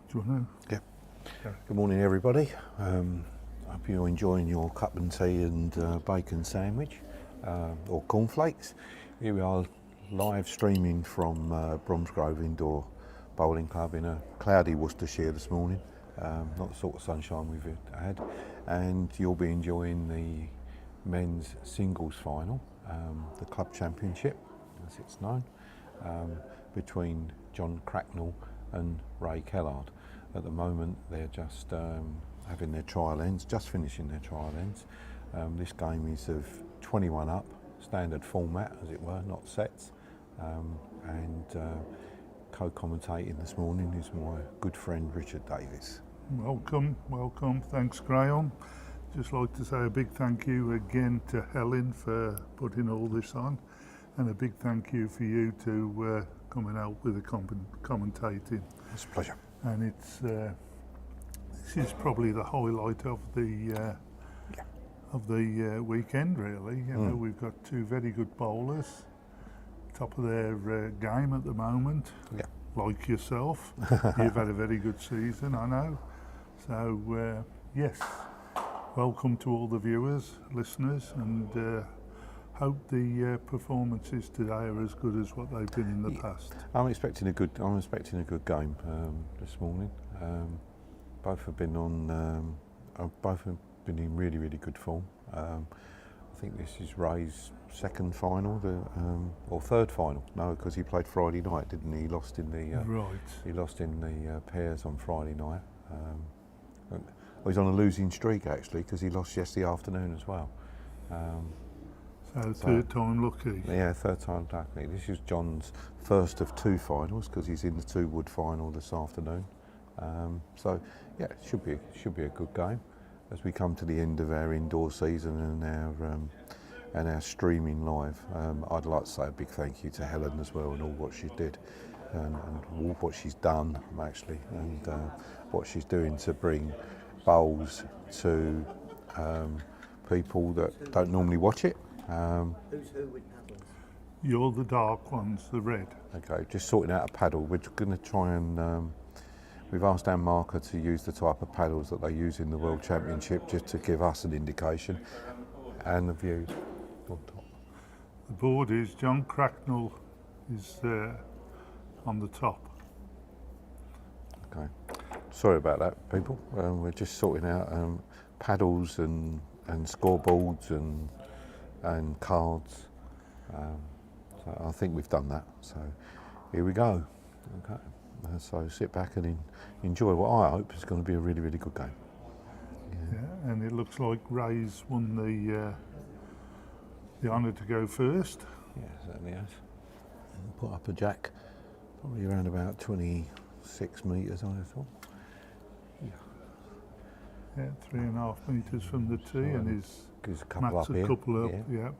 Do you want to? Yeah. Good morning, everybody. I hope you're enjoying your cup and tea and bacon sandwich or cornflakes. Here we are, live streaming from Bromsgrove Indoor Bowling Club in a cloudy Worcestershire this morning. Not the sort of sunshine we've had. And you'll be enjoying the men's singles final, the club championship, as it's known, between John Cracknell and Ray Kellard. At the moment, they're just having their trial ends, just finishing their trial ends. This game is of 21 up, standard format, as it were, not sets. And co-commentating this morning is my good friend Richard Davis. Welcome. Thanks, Graham. Just like to say a big thank you again to Helen for putting all this on, and a big thank you for you to coming out with the commentating. It's a pleasure. And this is probably the highlight of the weekend, really. You know, we've got two very good bowlers, top of their game at the moment. Yeah. Like yourself, you've had a very good season, I know. So yes, welcome to all the viewers, listeners, and hope the performances today are as good as what they've been in the past. I'm expecting a good game this morning. Both have been in really good form. I think this is Ray's second final, or third final. No, because he played Friday night, didn't he? He lost in the He lost in the pairs on Friday night. He's on a losing streak actually, because he lost yesterday afternoon as well. So third time lucky. Yeah, third time lucky. This is John's first of two finals, because he's in the two-wood final this afternoon. So yeah, it should be a good game as we come to the end of our indoor season and our streaming live. I'd like to say a big thank you to Helen as well, and all what she did and all what she's done actually, and what she's doing to bring bowls to people that don't normally watch it. Who's who with paddles? You're the dark ones, the red. Okay, just sorting out a paddle. We're going to try and we've asked our marker to use the type of paddles that they use in the World Championship, just to give us an indication, and the view on top. The board is John Cracknell is on the top. Okay, sorry about that, people. We're just sorting out paddles and scoreboards and cards. So I think we've done that. So here we go. Okay. So sit back and enjoy what I hope is going to be a really good game. Yeah, and it looks like Ray's won the honour to go first. Yeah, certainly has. And put up a jack, probably around about 26 metres, I thought. Yeah, 3.5 metres from the tee, and his a couple Matt's up a here. couple up. Yeah. Yeah.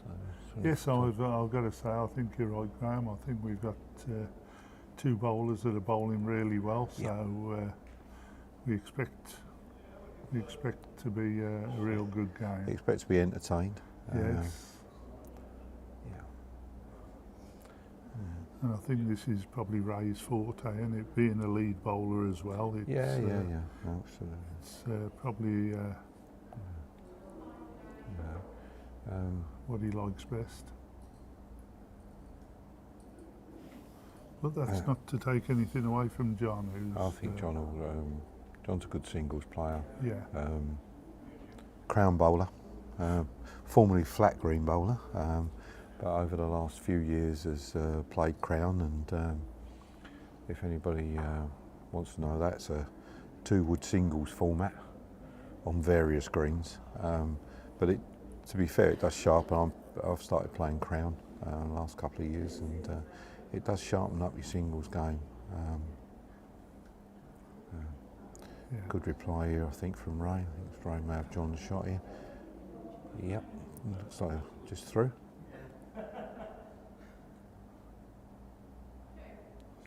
So, Yes, I've got to say, I think you're right, Graham. I think we've got two bowlers that are bowling really well, so we expect to be a real good game. expect to be entertained. Yes. And I think this is probably Ray's forte, and it being a lead bowler as well. It's, Absolutely. It's probably what he likes best. But that's not to take anything away from John, who's... I think John's a good singles player. Yeah. Crown bowler, formerly flat green bowler, but over the last few years has played crown, and if anybody wants to know, that's a two-wood singles format on various greens. But to be fair, it does sharpen. I've started playing crown the last couple of years, and it does sharpen up your singles game. Good reply here, I think, from Ray. I think Ray may have John's shot here. Yep, looks like just through.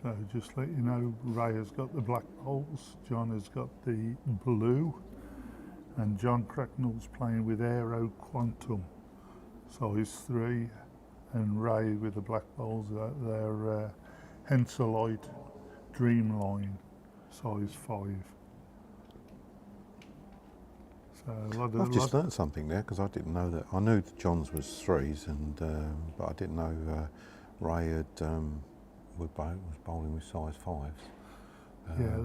So just let you know, Ray has got the black bowls, John has got the blue, and John Cracknell's playing with Aero Quantum, size 3, and Ray with the black bowls, their Henselite Dreamline size 5. So a lot of I've just learnt something there because I didn't know that. I knew that John's was 3s, and but I didn't know Ray had was bowling with size 5s. yeah,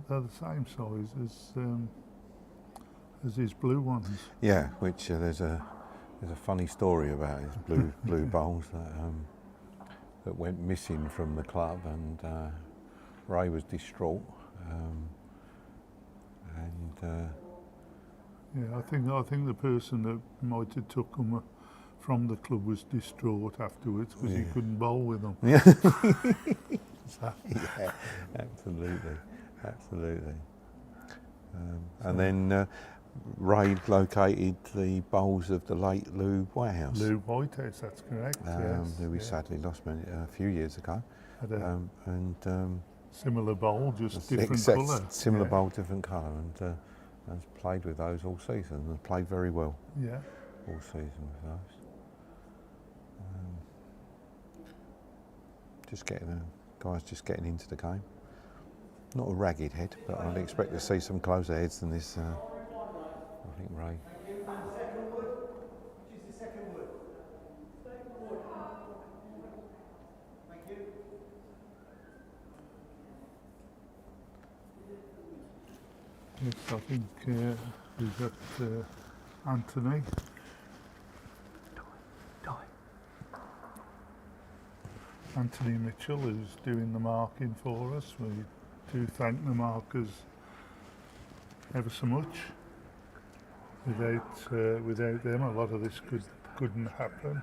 they're the same size as his blue ones. Yeah, which there's a funny story about his blue bowls that went missing from the club, and Ray was distraught. Yeah, I think the person that might have took them from the club was distraught afterwards because he couldn't bowl with them. Yeah, So, yeah, absolutely. And then Ray located the bowls of the late Lou Whitehouse, Lou Whitehouse, that's correct. Yes, who we yeah. sadly lost a few years ago. Had a And similar bowl, just different exact colour. similar yeah. bowl, different colour, and has played with those all season, and played very well Yeah. all season with those. Guys just getting into the game. Not a ragged head, but I'd expect to see some closer heads than this. I think Ray. Yes, I think we've got Anthony. Anthony Mitchell, who's doing the marking for us. We do thank the markers ever so much. Without them, a lot of this couldn't happen.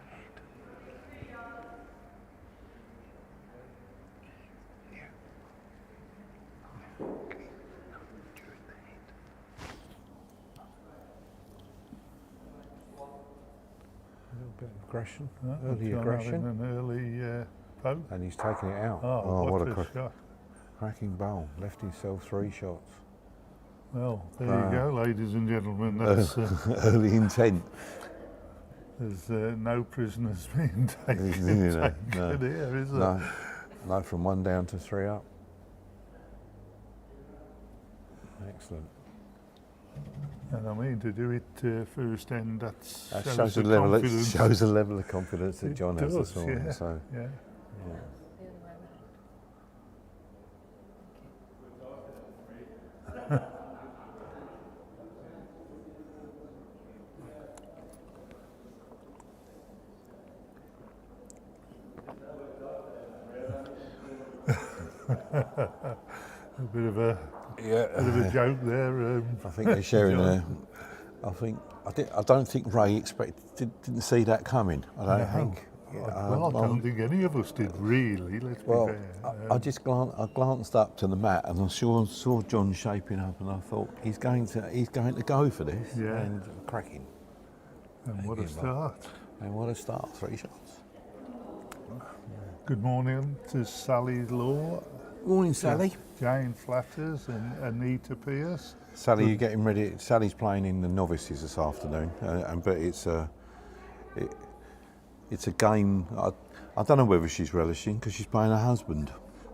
A little bit of aggression, Early early aggression, an early poke. and he's taking it out. Oh, what what a a shot. cracking bowl! Left himself 3 shots. Well, there you go, ladies and gentlemen. That's, Early intent. there's no prisoners being taken, No. here, is there? No, from 1 down to 3 up. Excellent. And I mean, to do it first end, that Shows the the level. It confidence. shows the level of confidence that It John has this does, morning. yeah, So, yeah. yeah. A bit of a joke there. I think they're sharing John. I don't think Ray didn't see that coming. I don't No. think. Well, I don't think any of us did really. Let's Well, be fair. I just glanced up to the mat, and I saw John shaping up, and I thought he's going to go for this. Yeah. And cracking. And what a start! And what a start! 3 shots. Good morning to Sally Law, Morning, Sally. Jane Flatters, and Anita Pierce. Sally, you're getting ready. Sally's playing in the novices this afternoon, but it's a game. I don't know whether she's relishing because she's playing her husband.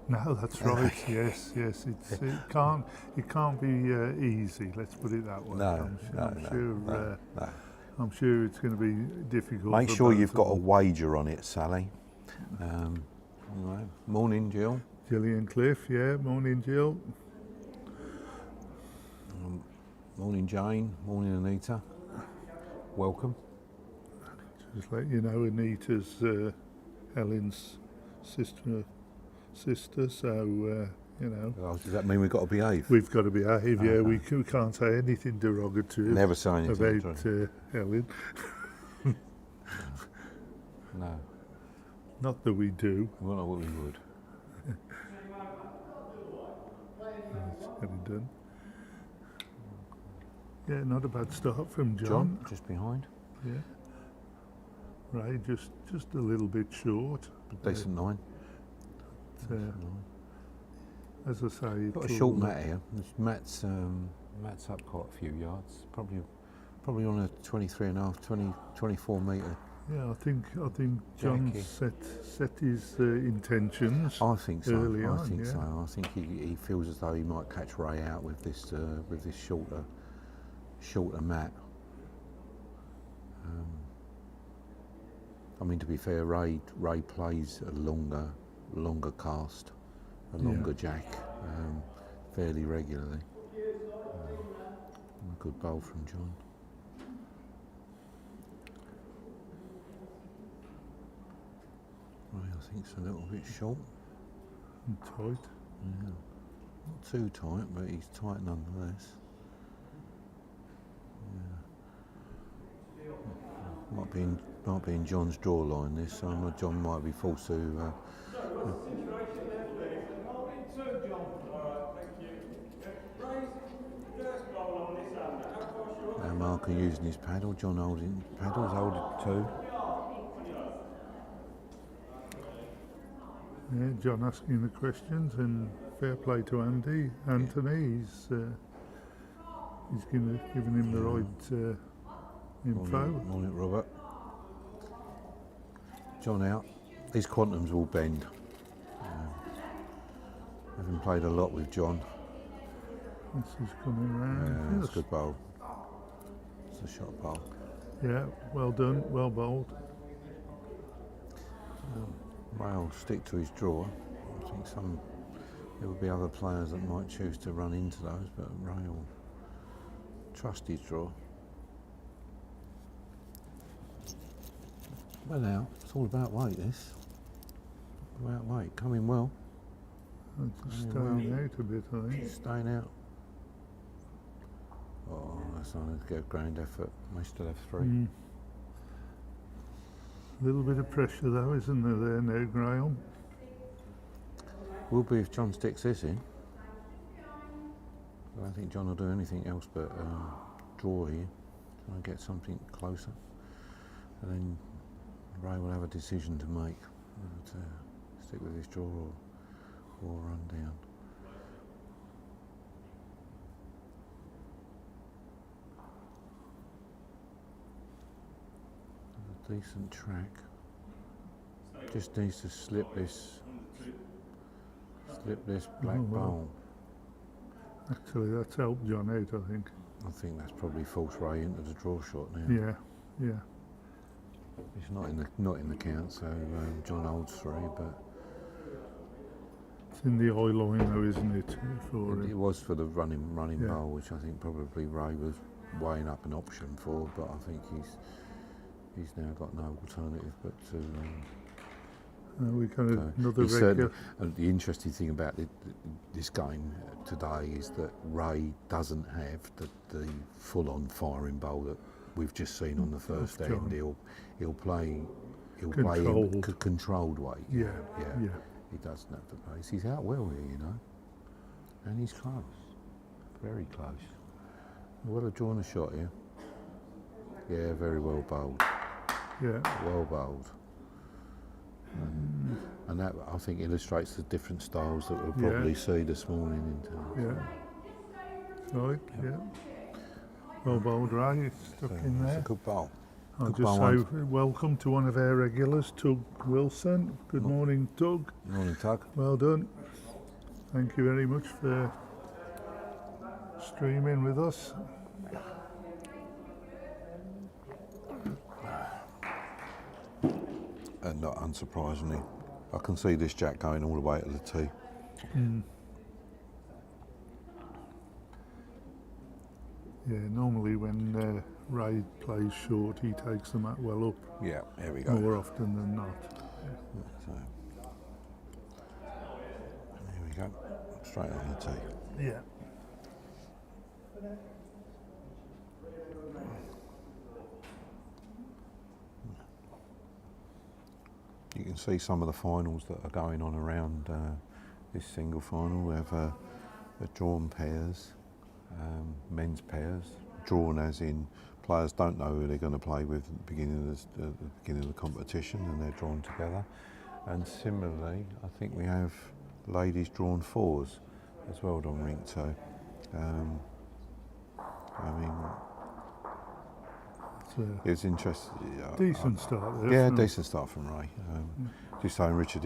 No, that's right. yes. It can't be easy. Let's put it that way. No, I'm sure it's going to be difficult. Make for sure both you've of got a them. wager on it, Sally. Anyway, morning, Jill. Gillian Cliff, yeah. Morning, Jill. Morning, Jane. Morning, Anita. Welcome. Just let you know, Anita's Helen's sister. So you know, Oh, does that mean we've got to behave? we've got to behave. Yeah, we can't say anything derogatory Never say anything. about Helen. No, Not that we do. well, not what we would. Let's get it done. Yeah, not a bad start from John. John, just behind. Yeah. Right, just a little bit short. Decent 9. But, as I say, Got a short mat here. Matt's up quite a few yards. Probably on a 23.5, 24 metre Yeah, I think John Jackie. set his intentions. I think so. Early I on, think yeah. so. I think he feels as though he might catch Ray out with this shorter mat. I mean, to be fair, Ray plays a longer cast, a longer jack, fairly regularly. A good bowl from John. Ray, I think, it's a little bit short. And tight. Yeah. Not too tight, but he's tight nonetheless. Yeah. Might be in John's draw line this, so John might be forced to. Now Mark are using his paddle. John holding paddles, holding two. Yeah, John asking the questions, and fair play to Anthony. He's giving him the right info. Morning, Robert. John out. These quantums will bend. Having played a lot with John. This is coming round. Yeah, it's a good bowl. It's a shot bowl. Yeah, well done, well bowled. Ray will stick to his draw. I think there will be other players that might choose to run into those, but Ray will trust his draw. Well now, it's all about weight this. About weight, coming well. Just staying out a bit, I think. Staying out. Oh, that's not a grand effort. May still have three. A little bit of pressure though, isn't there now, Graham? Will be if John sticks this in. I don't think John will do anything else but draw here, try and get something closer. And then Ray will have a decision to make, to stick with his draw or run down. A decent track. Just needs to slip this black bowl. Actually, that's helped John out, I think. I think that's probably forced Ray into the draw shot now. Yeah. It's not in the count, so John holds three, but it's in the eye line though, isn't it? it was for the running Yeah. bowl, which I think probably Ray was weighing up an option for, but I think he's now got no alternative but to. We got another he's regular. And the interesting thing about this game today is that Ray doesn't have the full-on firing bowl that we've just seen on the first end. He'll play in controlled way. Yeah. He doesn't have the pace. He's out well here, you know, and he's close, very close. Well, have drawn a shot here. Yeah, very well bowled. Yeah. Well bowled. And that, I think, illustrates the different styles that we'll probably see this morning in town. Yeah. Right, yeah. Well bowled, Ray. It's stuck in there. It's a good bowl. I'll just say welcome to one of our regulars, Tug Wilson. Good morning, Tug. Morning, Tug. Well done. Thank you very much for streaming with us. And not unsurprisingly, I can see this jack going all the way to the tee. Yeah, normally when Ray plays short, he takes the mat well up. Yeah, here we go. More often than not. So, here we go, straight on the tee. Yeah. You can see some of the finals that are going on around this single final. We have the drawn pairs, men's pairs, drawn as in players don't know who they're going to play with at the beginning of the competition, and they're drawn together. And similarly, I think we have ladies drawn fours as well on rink. So, I mean, it was interesting. decent start there. Yeah, isn't it? decent start from Ray. Just saying, Richard,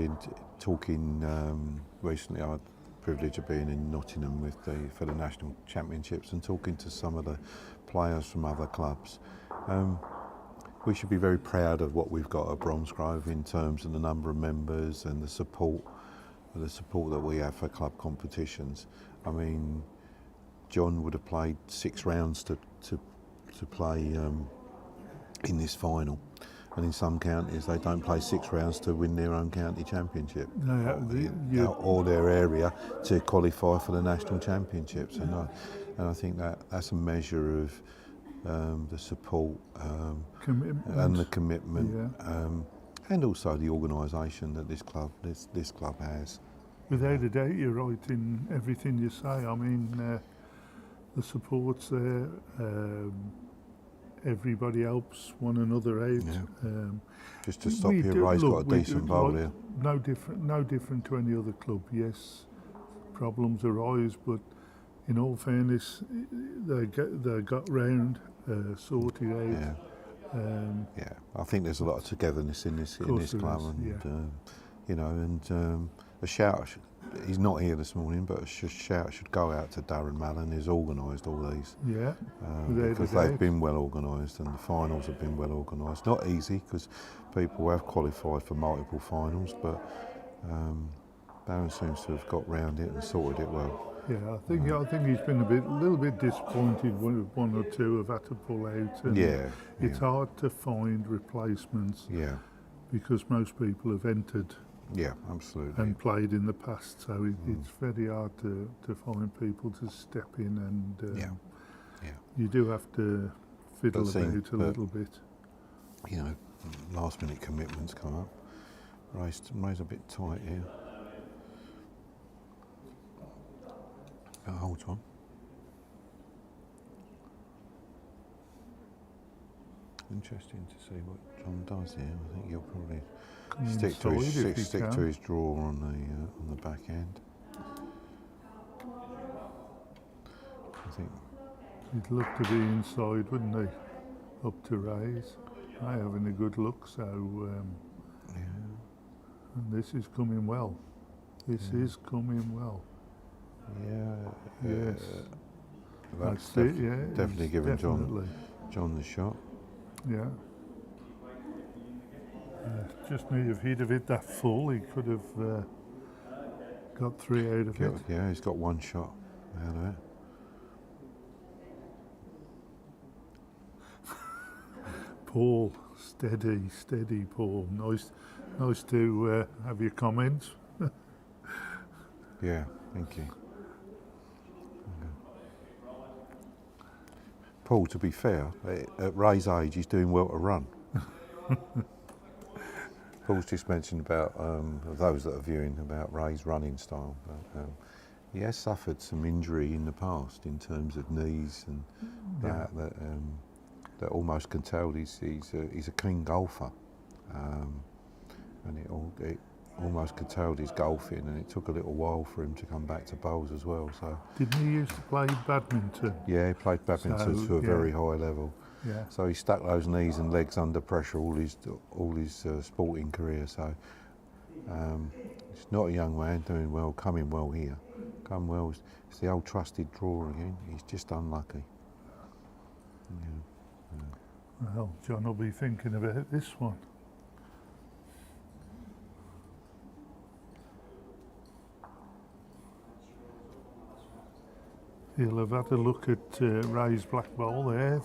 talking recently, I had the privilege of being in Nottingham for the National Championships and talking to some of the players from other clubs. We should be very proud of what we've got at Bromsgrove in terms of the number of members and the support that we have for club competitions. I mean, John would have played 6 rounds to play in this final, and in some counties they don't play 6 rounds to win their own county championship or their area to qualify for the national championships. And I think that's a measure of the support and the commitment, and also the organisation that this club has. Without a doubt, you're right in everything you say. I mean, the support's there. Everybody helps one another out. Yeah. Just to stop here, Ray's got a decent bowl here. No different to any other club. Yes, problems arise, but in all fairness, they got round, sorted out. Yeah. I think there's a lot of togetherness in this club, and a shout. He's not here this morning, but a shout should go out to Darren Mallon, who's organised all these. Yeah, because they've been well organised, and the finals have been well organised. Not easy, because people have qualified for multiple finals, but Darren seems to have got round it and sorted it well. Yeah, I think he's been a little bit disappointed when one or two have had to pull out. And it's hard to find replacements. Yeah, because most people have entered. Yeah, absolutely. And played in the past, so it's very hard to find people to step in, and you do have to fiddle about a little bit. You know, last minute commitments come up. Ray's a bit tight here. Hold on. Interesting to see what John does here. I think he'll probably stick to his draw on the back end. I think he'd look to be inside, wouldn't he? Up to Ray's. Ray having a good look, so and this is coming well. This is coming well. Yeah. Yes. That's definitely giving John the shot. Yeah. Just need if he'd have hit that full, he could have got 3 out of it. Yeah, he's got 1 shot out of it. Paul, steady, Paul. Nice to have your comments. Yeah, thank you. Paul, to be fair, at Ray's age, he's doing well to run. Paul's just mentioned about those that are viewing about Ray's running style. But, he has suffered some injury in the past in terms of knees and that almost can tell he's a keen golfer, and it almost could tell he's golfing, and it took a little while for him to come back to bowls as well. So didn't he used to play badminton? Yeah, he played badminton to a very high level. Yeah. So he stuck those knees and legs under pressure all his sporting career. So he's not a young man, doing well, coming well here. Come well. It's the old trusted draw again. He's just unlucky. Well, John will be thinking about this one. He'll have had a look at Ray's black ball there.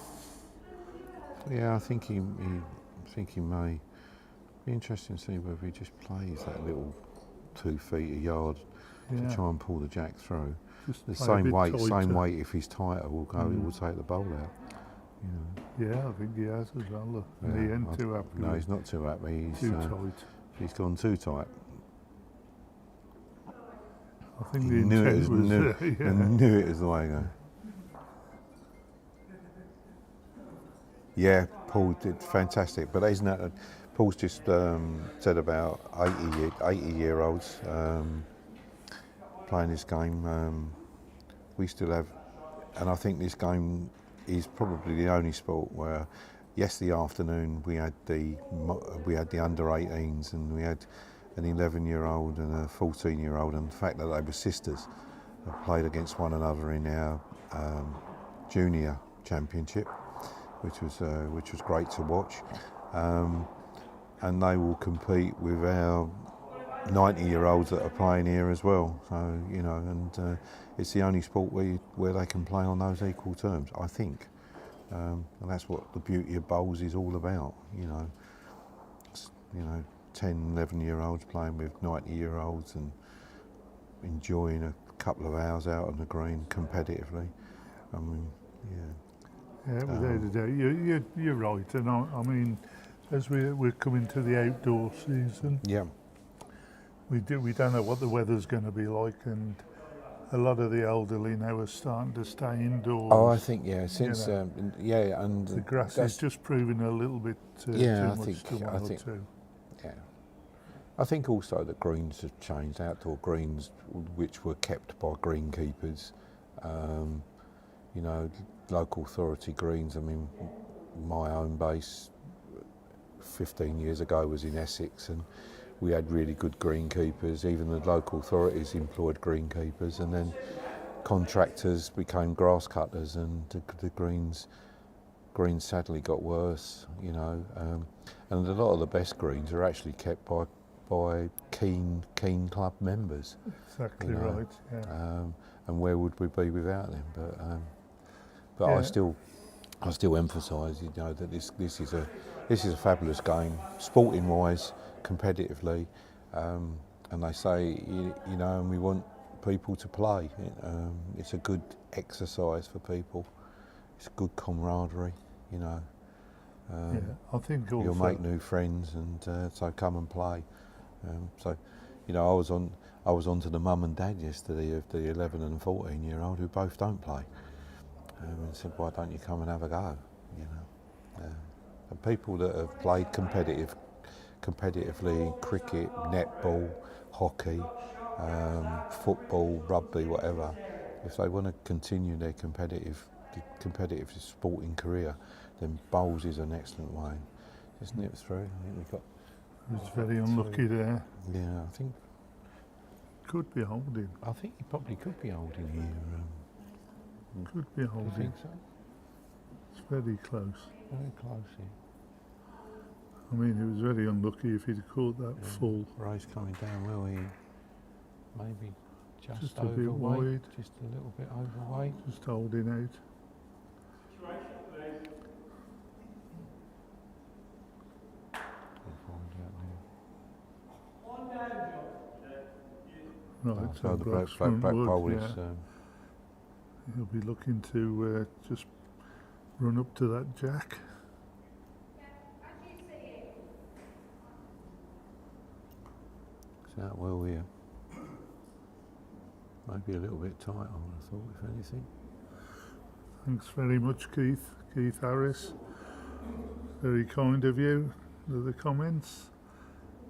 Yeah, I think he may be interesting to see whether he just plays that little 2 feet a yard to try and pull the jack through. Just the same weight. If he's tighter, will take the bowl out. Yeah, I think he has as well. Look. Yeah, he ain't too happy. No, he's not too happy. He's too tight. He's gone too tight. I think the intent was knew it was the way to go. Yeah, Paul did fantastic, but isn't that Paul's just said about 80-year-olds playing this game. We still have, and I think this game is probably the only sport where yesterday afternoon we had the under 18s, and we had an 11-year-old and a 14-year-old, and the fact that they were sisters played against one another in our junior championship, which was great to watch. And they will compete with our 90-year-olds that are playing here as well. So, you know, and it's the only sport where they can play on those equal terms, I think. And that's what the beauty of bowls is all about, you know. 10, 11-year-olds playing with 90-year-olds and enjoying a couple of hours out on the green competitively. I mean, yeah. Yeah, without a doubt. You're right. And I mean, as we're coming to the outdoor season, Yeah. we don't know what the weather's going to be like, and a lot of the elderly now are starting to stay indoors. Oh, I think, yeah, since, You know, and the grass is just proving a little bit too much to one or two. Yeah. I think also that greens have changed, outdoor greens, which were kept by greenkeepers. You know, local authority greens. I mean, my own base 15 years ago was in Essex, and we had really good greenkeepers. Even the local authorities employed greenkeepers, and then contractors became grass cutters, and the greens sadly got worse, you know. And a lot of the best greens are actually kept by keen club members. Exactly, you know. right. Yeah. And where would we be without them? But Yeah. I still emphasise, you know, that this is a fabulous game, sporting wise, competitively, and they say, you know, and we want people to play. It's a good exercise for people. It's good camaraderie, you know. Yeah, I think also You'll make new friends, and so come and play. So, you know, I was on to the mum and dad yesterday of the 11 and 14-year-old who both don't play, and said, why don't you come and have a go? You know, and people that have played competitively, cricket, netball, hockey, football, rugby, whatever, if they want to continue their competitive sporting career, then bowls is an excellent way, isn't it? Through, I think we've got. he was very unlucky there. Yeah, I think Could be holding. he probably could be holding here. Could be I holding. think so. It's very close. Very close here. I mean, he was very unlucky if he'd caught that full. Ray's coming down well here. Maybe just A bit overweight, wide. just a little bit overweight. Just holding out. Right, So the black front wood, bowl is. yeah. He'll be looking to just run up to that jack. It's out well here. Maybe a little bit tight, I would have thought, if anything. Thanks very much, Keith. Keith Harris. Very kind of you for the comments.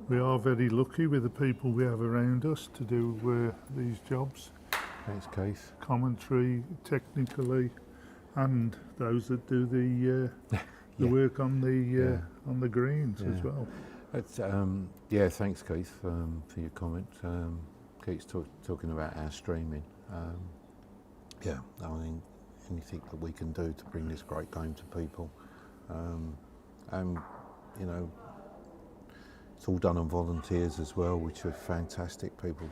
We are very lucky with the people we have around us to do these jobs. Thanks, Keith. Commentary, technically, and those that do the Yeah. work on the greens as Yeah. well. It's, yeah, thanks, Keith, for your comment. Keith's talking about our streaming. Yeah, I mean, anything that we can do to bring this great game to people. And, you know, it's all done on volunteers as well, which are fantastic. People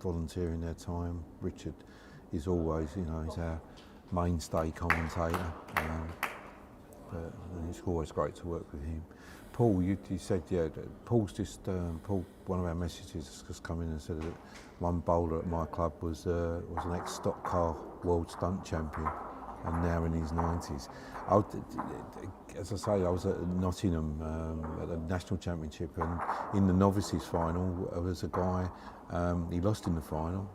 volunteering their time. Richard is always, you know, he's our mainstay commentator. But it's always great to work with him. Paul, you said, yeah, Paul's just, Paul, one of our messages has just come in and said that one bowler at my club was an ex-stock car world stunt champion and now in his 90s. As I say, I was at Nottingham at the National Championship, and in the novices final there was a guy, he lost in the final.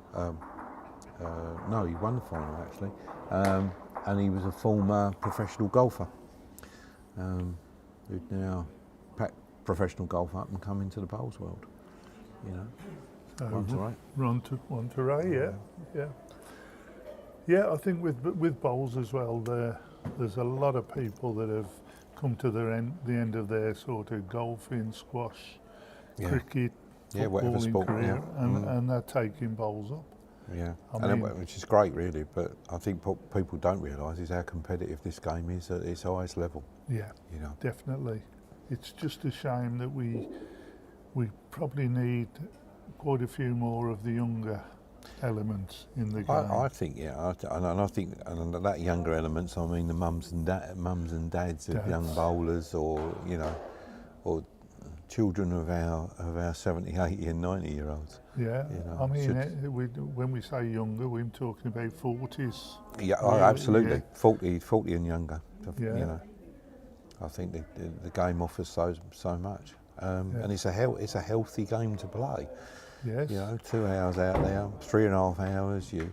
No, he won the final actually, and he was a former professional golfer who'd now packed professional golf up and come into the bowls world. You know, one to Ray. One to Ray, yeah. Yeah, I think with bowls as well, there's a lot of people that have come to the end of their sort of golfing, squash, Yeah. cricket, Yeah, whatever footballing sport, career, yeah. and they're taking bowls up. Yeah, I mean- which is great, really. But I think what people don't realise is how competitive this game is at its highest level. Yeah, You know. definitely. It's just a shame that we probably need quite a few more of the younger elements in the game. I think, yeah, I think, and that younger elements, I mean, the mums and dads of young bowlers, or or children of our 70, 80 and 90-year-olds. Yeah, You know, I mean, when we say younger, we're talking about 40s. Yeah, really, absolutely. yeah. 40 and younger. Yeah. You know, I think the game offers so much, and it's a healthy game to play. Yes. You know, 2 hours out there, 3.5 hours. You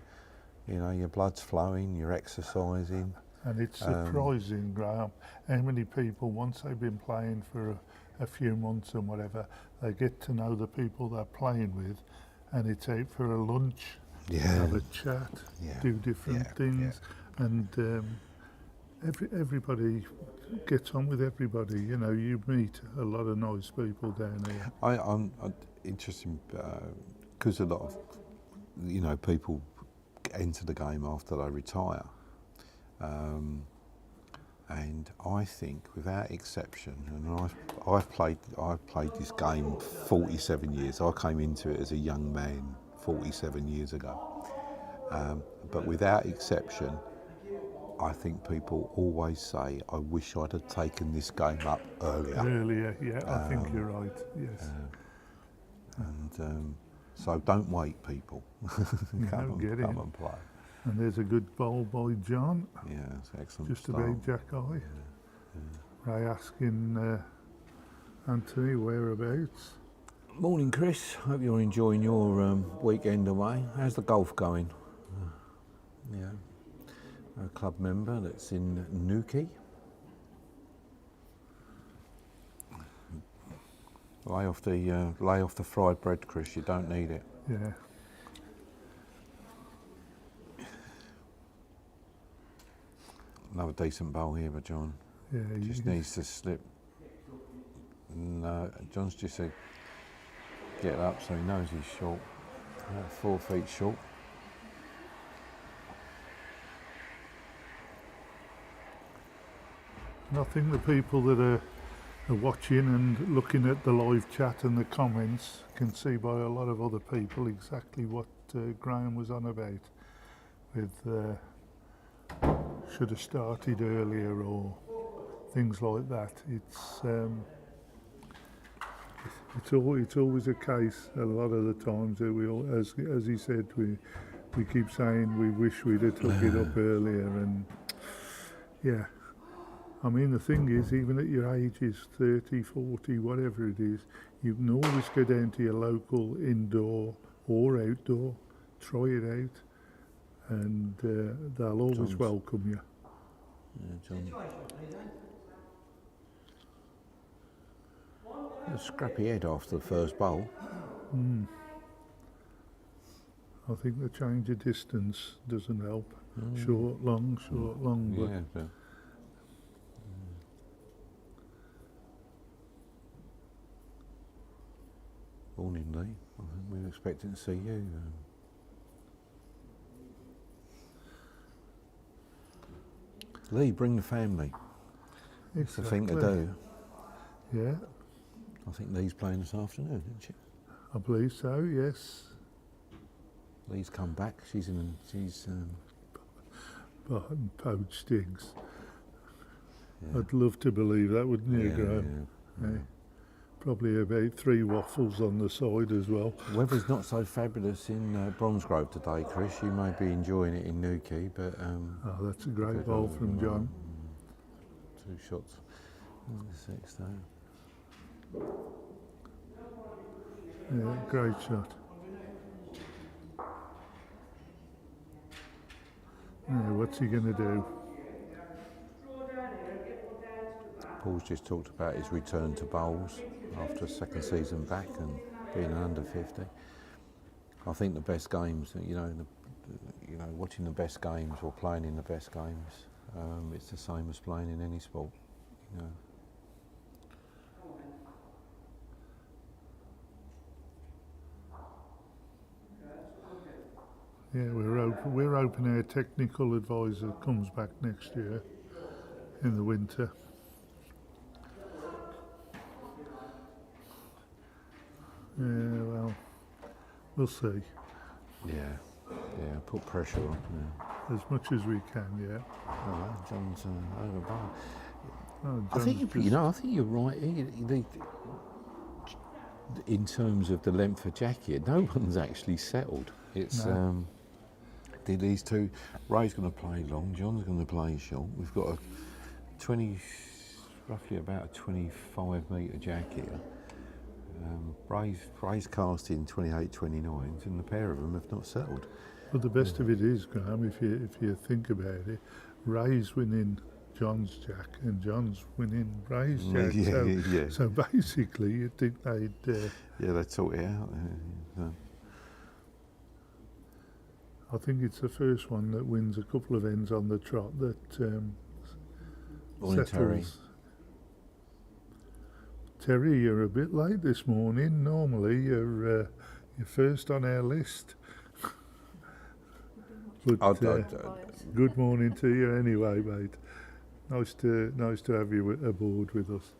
know, your blood's flowing, you're exercising. And it's surprising, Graham, how many people, once they've been playing for a few months and whatever, they get to know the people they're playing with, and it's out for a lunch, have a chat, do different things, and everybody gets on with everybody. You know, you meet a lot of nice people down here. I'm interested because a lot of people enter the game after they retire. And I think, without exception, and I've played this game 47 years. I came into it as a young man 47 years ago. But without exception, I think people always say, "I wish I'd have taken this game up earlier." Earlier, yeah, I think you're right. Yes. And so don't wait, people. Come and play. And there's a good bowl by John. Yeah, it's excellent. Just start. about Jack Eye. Ray asking Anthony whereabouts. Morning, Chris. Hope you're enjoying your weekend away. How's the golf going? A club member that's in Newquay. Lay off the fried bread, Chris. You don't need it. Yeah. Another decent bowl here by John. Yeah. Just needs to slip. No, John's just said get up, so he knows he's short. 4 feet short. And I think the people that are watching and looking at the live chat and the comments can see by a lot of other people exactly what Graham was on about with should have started earlier or things like that. It's always a case a lot of the times that we all, as he said, we keep saying we wish we'd have took it up earlier, and yeah. I mean, the thing is, even at your ages, 30, 40, whatever it is, you can always go down to your local indoor or outdoor, try it out, and they'll always welcome you. Yeah, John. A scrappy head after the first bowl. I think the change of distance doesn't help. Short, long, but Yeah, but morning, Lee. I think we were expecting to see you. Lee, bring the family. It's the thing to do. Yeah, I think Lee's playing this afternoon, isn't she? I believe so, yes. Lee's come back. She's But poached eggs. yeah. I'd love to believe that, wouldn't you, Yeah, Graham? yeah. Yeah. Probably about 3 waffles on the side as well. Weather's not so fabulous in Bromsgrove today, Chris. You may be enjoying it in Newquay, but Oh, that's a great bowl from John. 2 shots. 6 though. Yeah, great shot. Yeah, what's he going to do? Paul's just talked about his return to bowls after a second season back and being an under 50. I think the best games, watching the best games or playing in the best games, it's the same as playing in any sport. No. Yeah, we're hoping our technical advisor comes back next year in the winter. Yeah, well, we'll see. Yeah, put pressure on. Yeah. As much as we can, yeah. Oh, John's over bar. Oh, I think John's you just- know. I think you're right. In terms of the length of jacket, no one's actually settled. It's No. these two. Ray's going to play long. John's going to play short. We've got a roughly about a 25 metre jack here. Ray's cast in 28, 29s, and the pair of them have not settled. But the best of it is, Graham, if you think about it, Ray's winning John's jack and John's winning Ray's jack. Yeah. So basically, you'd think they'd. Yeah, they'd sort it out. I think it's the first one that wins a couple of ends on the trot that Morning, Terry. settles. Terry, you're a bit late this morning. Normally, you're first on our list. But good morning to you anyway, mate. Nice to have you aboard with us.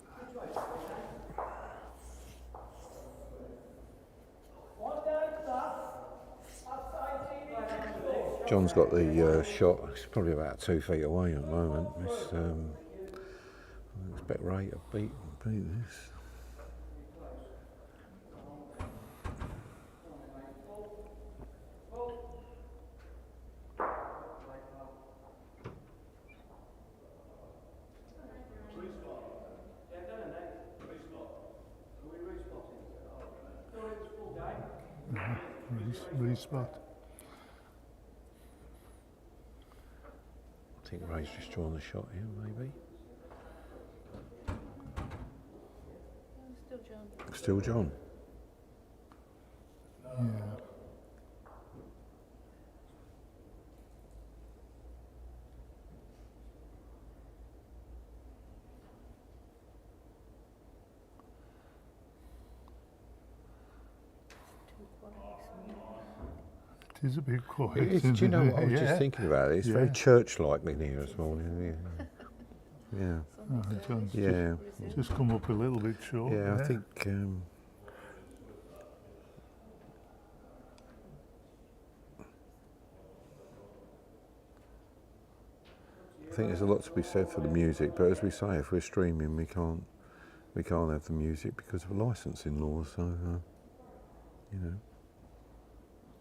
John's got the shot. It's probably about 2 feet away at the moment. I expect Ray to beat this. Respot. I think Ray's just drawn the shot here, maybe. Still John. Still John. Yeah. It is a bit quiet. Do you know what I was Yeah. just thinking about it? It's very church-like in here this morning. Yeah. Oh, John's Yeah. just come up a little bit short. Yeah, I think there's a lot to be said for the music, but as we say, if we're streaming, we can't have the music because of licensing laws. So, you know.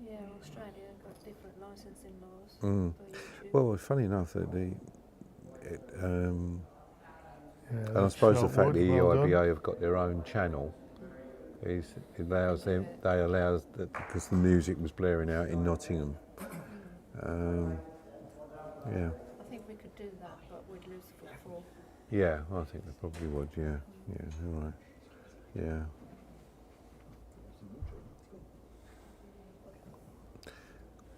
Yeah, Australia got different licensing laws Mm. for YouTube. Well, funny enough that Yeah, and I suppose the shot fact wood, the well done. EIBA have got their own channel is it allows them. They allows that because the music was blaring out in Nottingham. Yeah. I think we could do that, but we'd lose footfall. Yeah, I think they probably would. Yeah. All right. Yeah.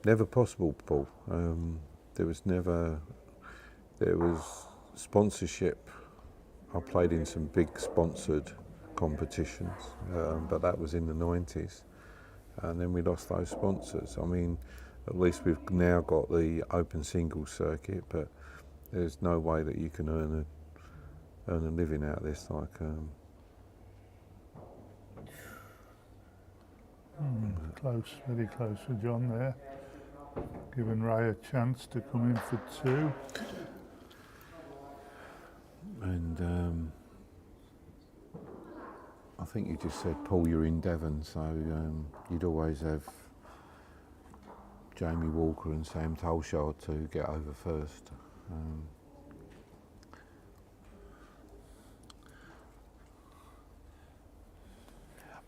Never possible, Paul. There was sponsorship. I played in some big sponsored competitions, but that was in the 90s. And then we lost those sponsors. I mean, at least we've now got the open singles circuit, but there's no way that you can earn a living out of this. Like, Close, very close for John there. Giving Ray a chance to come in for two. and I think you just said, Paul, you're in Devon, so you'd always have Jamie Walker and Sam Tolshard to get over first.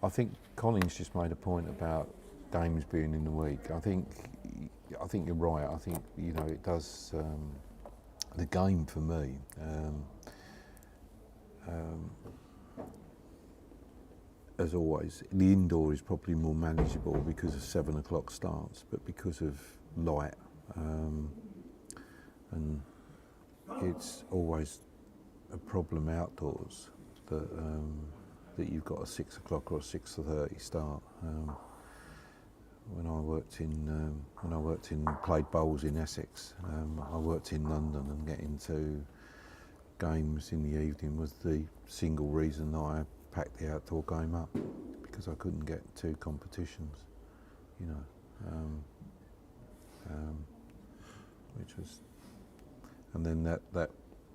I think Collins just made a point about games being in the week. I think you're right. I think it does. The game for me, as always, the indoor is probably more manageable because of 7 o'clock starts, but because of light, and it's always a problem outdoors that that you've got a 6 o'clock or a 6:30 start. When I worked in played bowls in Essex, I worked in London, and getting to games in the evening was the single reason that I packed the outdoor game up, because I couldn't get to competitions, you know, which was, and then that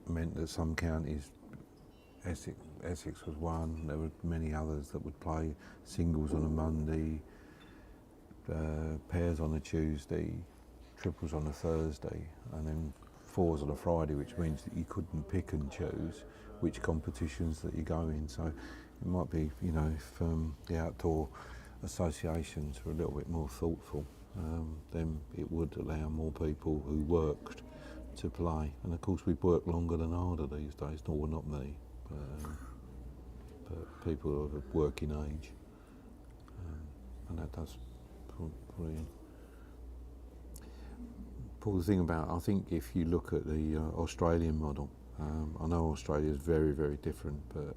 meant that some counties, Essex was one. There were many others that would play singles on a Monday, pairs on a Tuesday, triples on a Thursday, and then fours on a Friday, which means that you couldn't pick and choose which competitions that you go in. So it might be, you know, if the outdoor associations were a little bit more thoughtful, then it would allow more people who worked to play. And of course we work longer than harder these days. No, well, not me, but people of a working age, and that does probably. Paul, the thing about, I think if you look at the Australian model, I know Australia is very, very different, but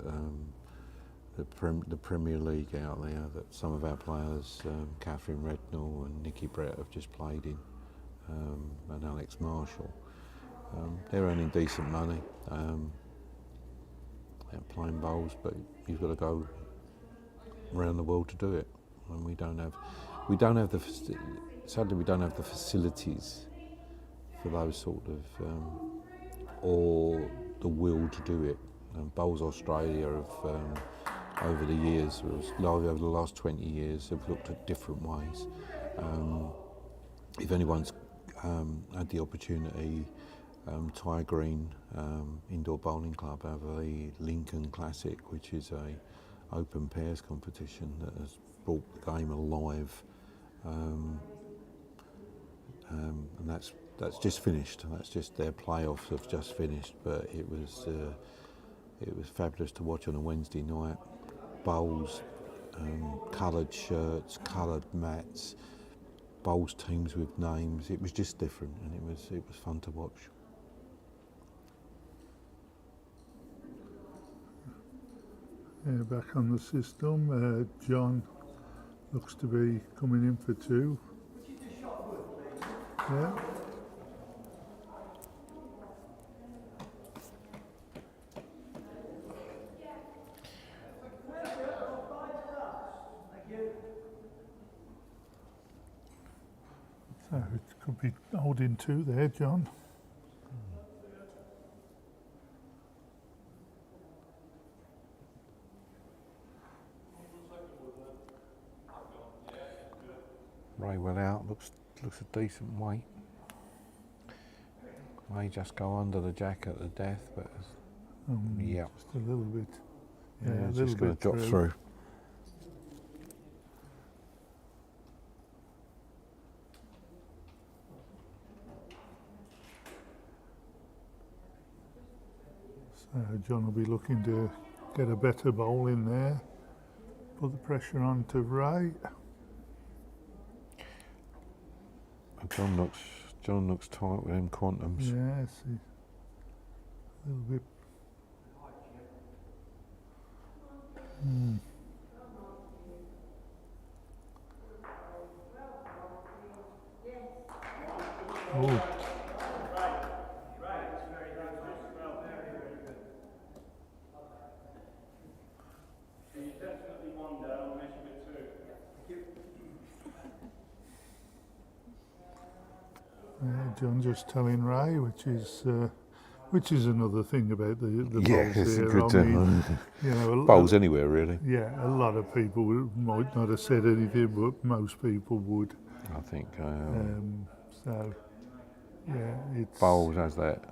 the Premier League out there that some of our players, Catherine Redknapp and Nikki Brett, have just played in, and Alex Marshall, they're earning decent money. They're playing bowls, but you've got to go around the world to do it, and we don't have the sadly we don't have the facilities for those sort of, or the will to do it. Bowls Australia have, over the years, over the last 20 years, have looked at different ways. If anyone's had the opportunity, Ty Green Indoor Bowling Club have a Lincoln Classic, which is a open pairs competition that has brought the game alive, and that's just finished. That's just their playoffs have just finished, but it was fabulous to watch on a Wednesday night. Bowls, coloured shirts, coloured mats, bowls teams with names. It was just different, and it was fun to watch. Back on the system, John looks to be coming in for two. Yeah. So it could be holding two there, John. Ray well out, looks a decent weight. May just go under the jack at the death, but yeah, Just a little bit. yeah, a it's little just going bit to drop through. So John will be looking to get a better bowl in there. Put the pressure on to Ray. John looks tight with them quantums. Yes, a little bit. Oh, John just telling Ray, which is another thing about the Yeah, bowls it's a here. good I mean, you know, bowls anywhere really. yeah, a lot of people might not have said anything, but most people would. I think So, yeah, it's bowls has that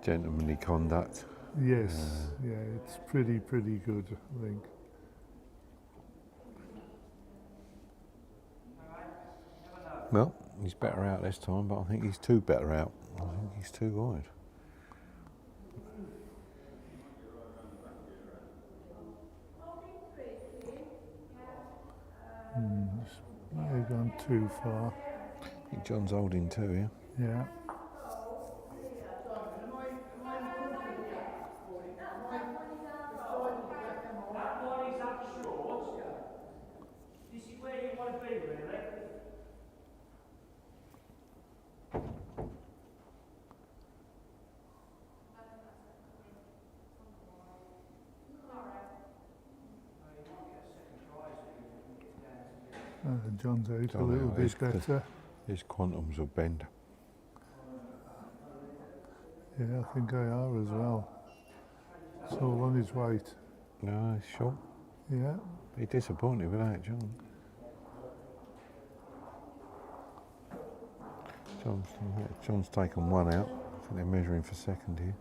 gentlemanly conduct. yes, yeah, it's pretty good, I think. Well, he's better out this time, but I think he's two better out. I think he's too wide. They've gone too far. I think John's holding two here. Yeah. John's out a John little out, bit he's good. better. His quantums will bend. Yeah, I think I are as well. It's all on his weight. No, sure. Yeah. Be disappointed without John. John's taken one out. I think they're measuring for second here.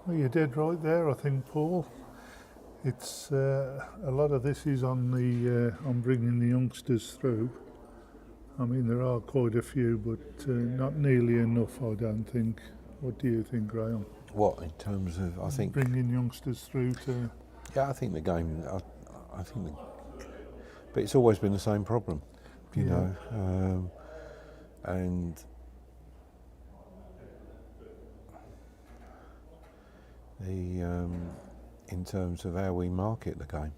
Well, you're dead right there, I think, Paul. It's a lot of this is on the on bringing the youngsters through. I mean, there are quite a few, but not nearly enough, I don't think. What do you think, Graham? What, in terms of, I think... Bringing youngsters through to... Yeah, I think the game, I think but it's always been the same problem, you know, and in terms of how we market the game,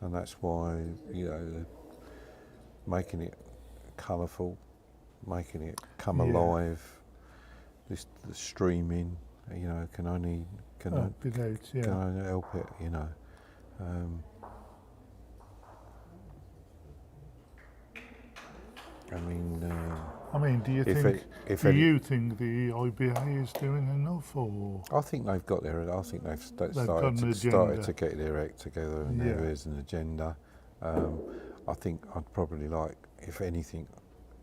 and that's why, you know, making it colourful, making it come alive, the streaming, you know, can only help it, you know. I mean, do you think the IBA is doing enough, or? I think they've got their. I think they've started to get their act together, and there is an agenda. I think I'd probably like, if anything,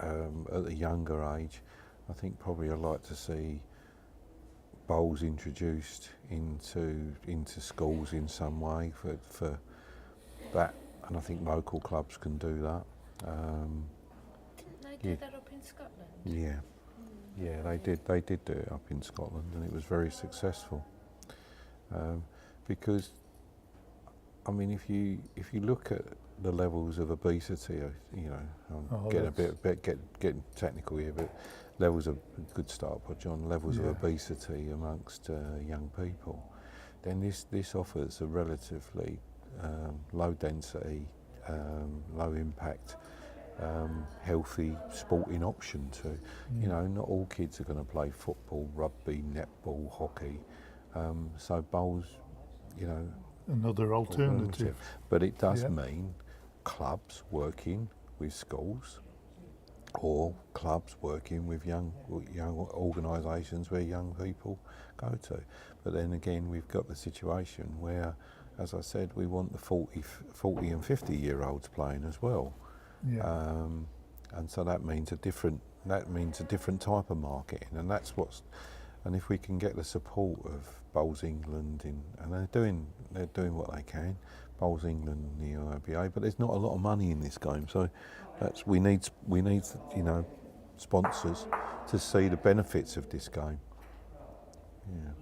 at a younger age, I think probably I'd like to see bowls introduced into schools in some way for that, and I think local clubs can do that. They did that up in Scotland? Yeah, they did do it up in Scotland, and it was very successful. Because, I mean, if you look at the levels of obesity, you know, getting technical here, but levels of a good start, but John, levels of obesity amongst young people, then this offers a relatively low density, low impact, healthy sporting option to, you know, not all kids are going to play football, rugby, netball, hockey, so bowls, you know, another alternative. But it does mean clubs working with schools, or clubs working with young organisations where young people go to. But then again, we've got the situation where, as I said, we want the 40 and 50-year-olds playing as well. And so that means a different type of marketing, and that's and if we can get the support of Bowls England and they're doing what they can, Bowls England and the IBA, but there's not a lot of money in this game, so we need you know, sponsors to see the benefits of this game. Yeah.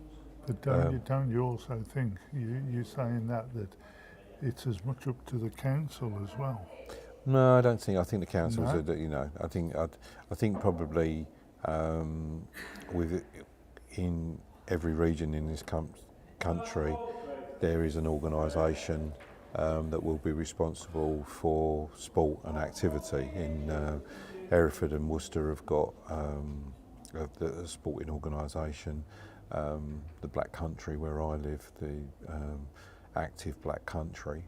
But don't you also think you're saying that it's as much up to the council as well? No, I don't think. I think the councils are, you know. I think probably in every region in this country, there is an organisation that will be responsible for sport and activity. In Hereford and Worcester have got a sporting organisation. The Black Country, where I live, the Active Black Country.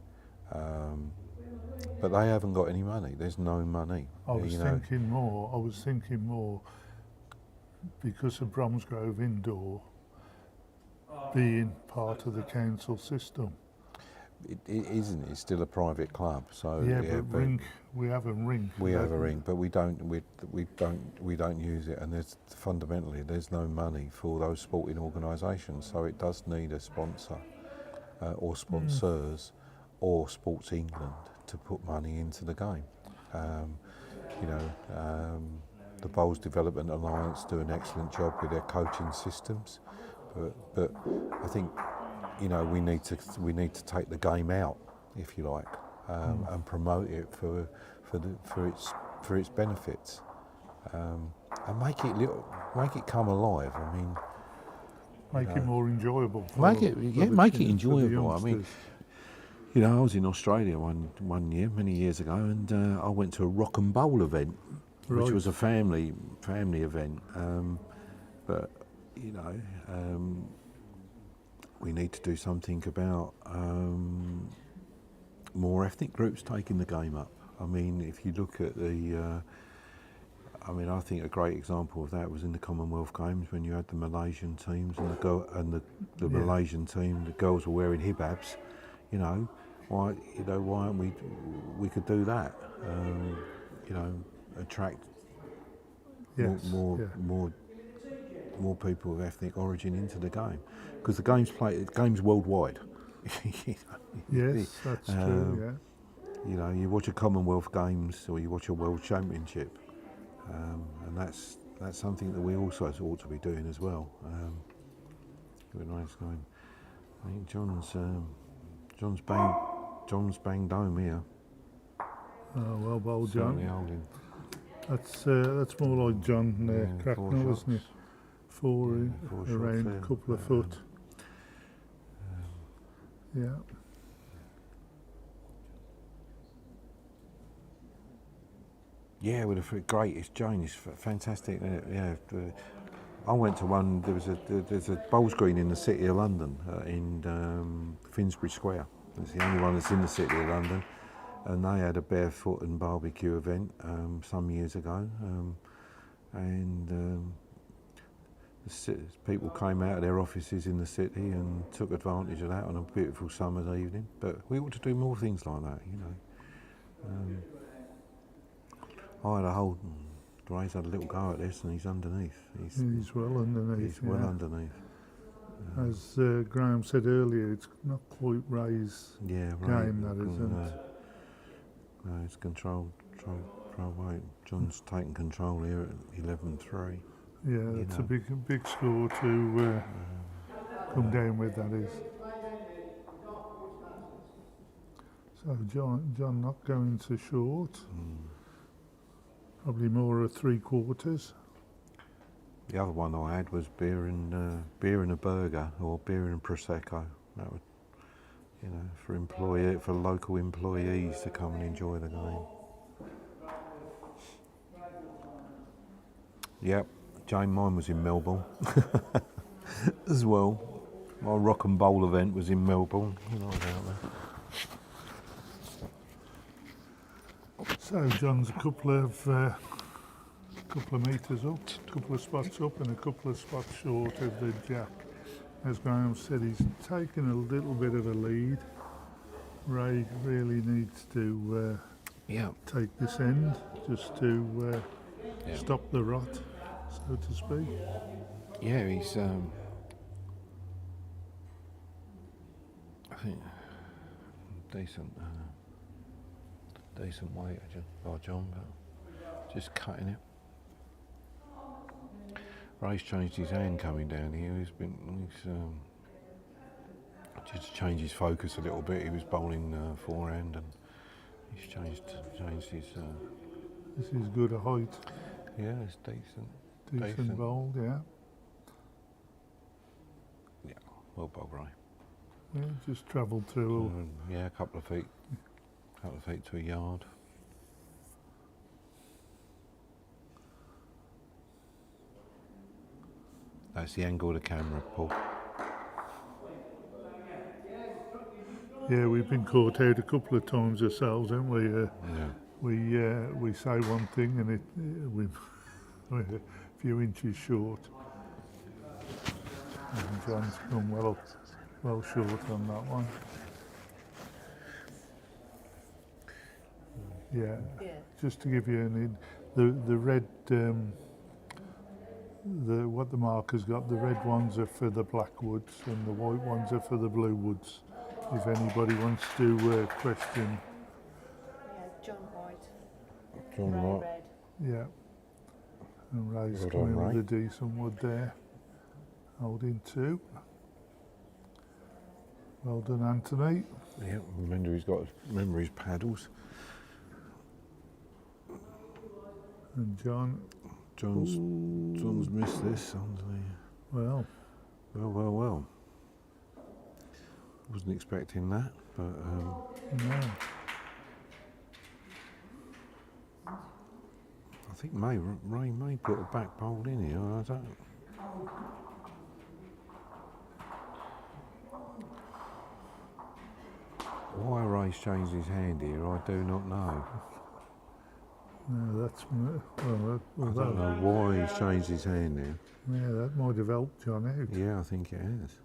But they haven't got any money. There's no money. I was thinking more because of Bromsgrove Indoor being part of the council system. It isn't. It's still a private club. So but we have a ring. We have a ring, but we don't use it. And there's no money for those sporting organisations. So it does need a sponsor or sponsors or Sports England to put money into the game. You know, the Bowls Development Alliance do an excellent job with their coaching systems, but I think, you know, we need to take the game out, if you like, and promote it for its benefits, and make it come alive. I mean, make it more enjoyable. Make it enjoyable. I mean, you know, I was in Australia one year, many years ago, and I went to a rock and bowl event, which was a family event. But you know, we need to do something about more ethnic groups taking the game up. I mean, if you look at the, I think a great example of that was in the Commonwealth Games when you had the Malaysian teams and the Malaysian team, the girls were wearing hijabs. You know, why aren't we could do that? Attract more people of ethnic origin into the game, because the game's worldwide. Yes, that's true. Yeah. You know, you watch a Commonwealth Games or you watch a World Championship, and that's something that we also ought to be doing as well. Good nice game. I think John's banged home here. Oh well, Certainly John. holding. That's more like John Cracknell, 4 isn't it? shots. 4 4 shots around there. a couple of foot. Yeah. Yeah, with a great. It's Jane. It's fantastic. Yeah, I went to one. There's a bowls green in the City of London in Finsbury Square. It's the only one that's in the City of London, and they had a barefoot and barbecue event some years ago, and people came out of their offices in the city and took advantage of that on a beautiful summer's evening. But we ought to do more things like that, you know. I had a whole. Ray's had a little go at this, and he's underneath. He's well underneath. He's well underneath. As Graham said earlier, it's not quite Ray's Right. game, that isn't. No, it's control weight. John's taking control here at 11-3. Yeah, it's a big score to come down with, that is. So John not going to short. Probably more of 3/4. The other one I had was beer and a burger, or beer and prosecco. That would, you know, for local employees to come and enjoy the game. Yep, Jane, mine was in Melbourne as well. My rock and bowl event was in Melbourne. You know, out there. So John's a couple of metres up, a couple of spots up and a couple of spots short of the jack. As Graham said, he's taken a little bit of a lead. Ray really needs to take this end just to stop the rot, so to speak. Yeah, he's I think decent weight by John, but just cutting it. Ray's changed his hand coming down here. He's just changed his focus a little bit. He was bowling forehand, and he's changed his. This is good a height. Yeah, it's decent. Decent bowled, yeah. Yeah, well bowled, Ray. Yeah, just travelled through. A couple of feet to a yard. That's the angle of the camera, Paul. Yeah, we've been caught out a couple of times ourselves, haven't we? We say one thing and we're a few inches short. And John's come well short on that one. Yeah. Just to give you an the red what the marker's got, the red ones are for the black woods and the white ones are for the blue woods. If anybody wants to question. Yeah, John White. John Ray White. Red. Yeah. And Ray's Well coming done, with Ray. a decent wood there. Holding 2. Well done, Anthony. Yeah, remember his paddles. And John's missed this. Well. Well. Wasn't expecting that, but No. I think Ray may put a back bowl in here. I don't. Why Ray's changed his hand here, I do not know. No, that's well, I don't know why he's changed his hand now. Yeah, that might have helped John out. Yeah, I think it has.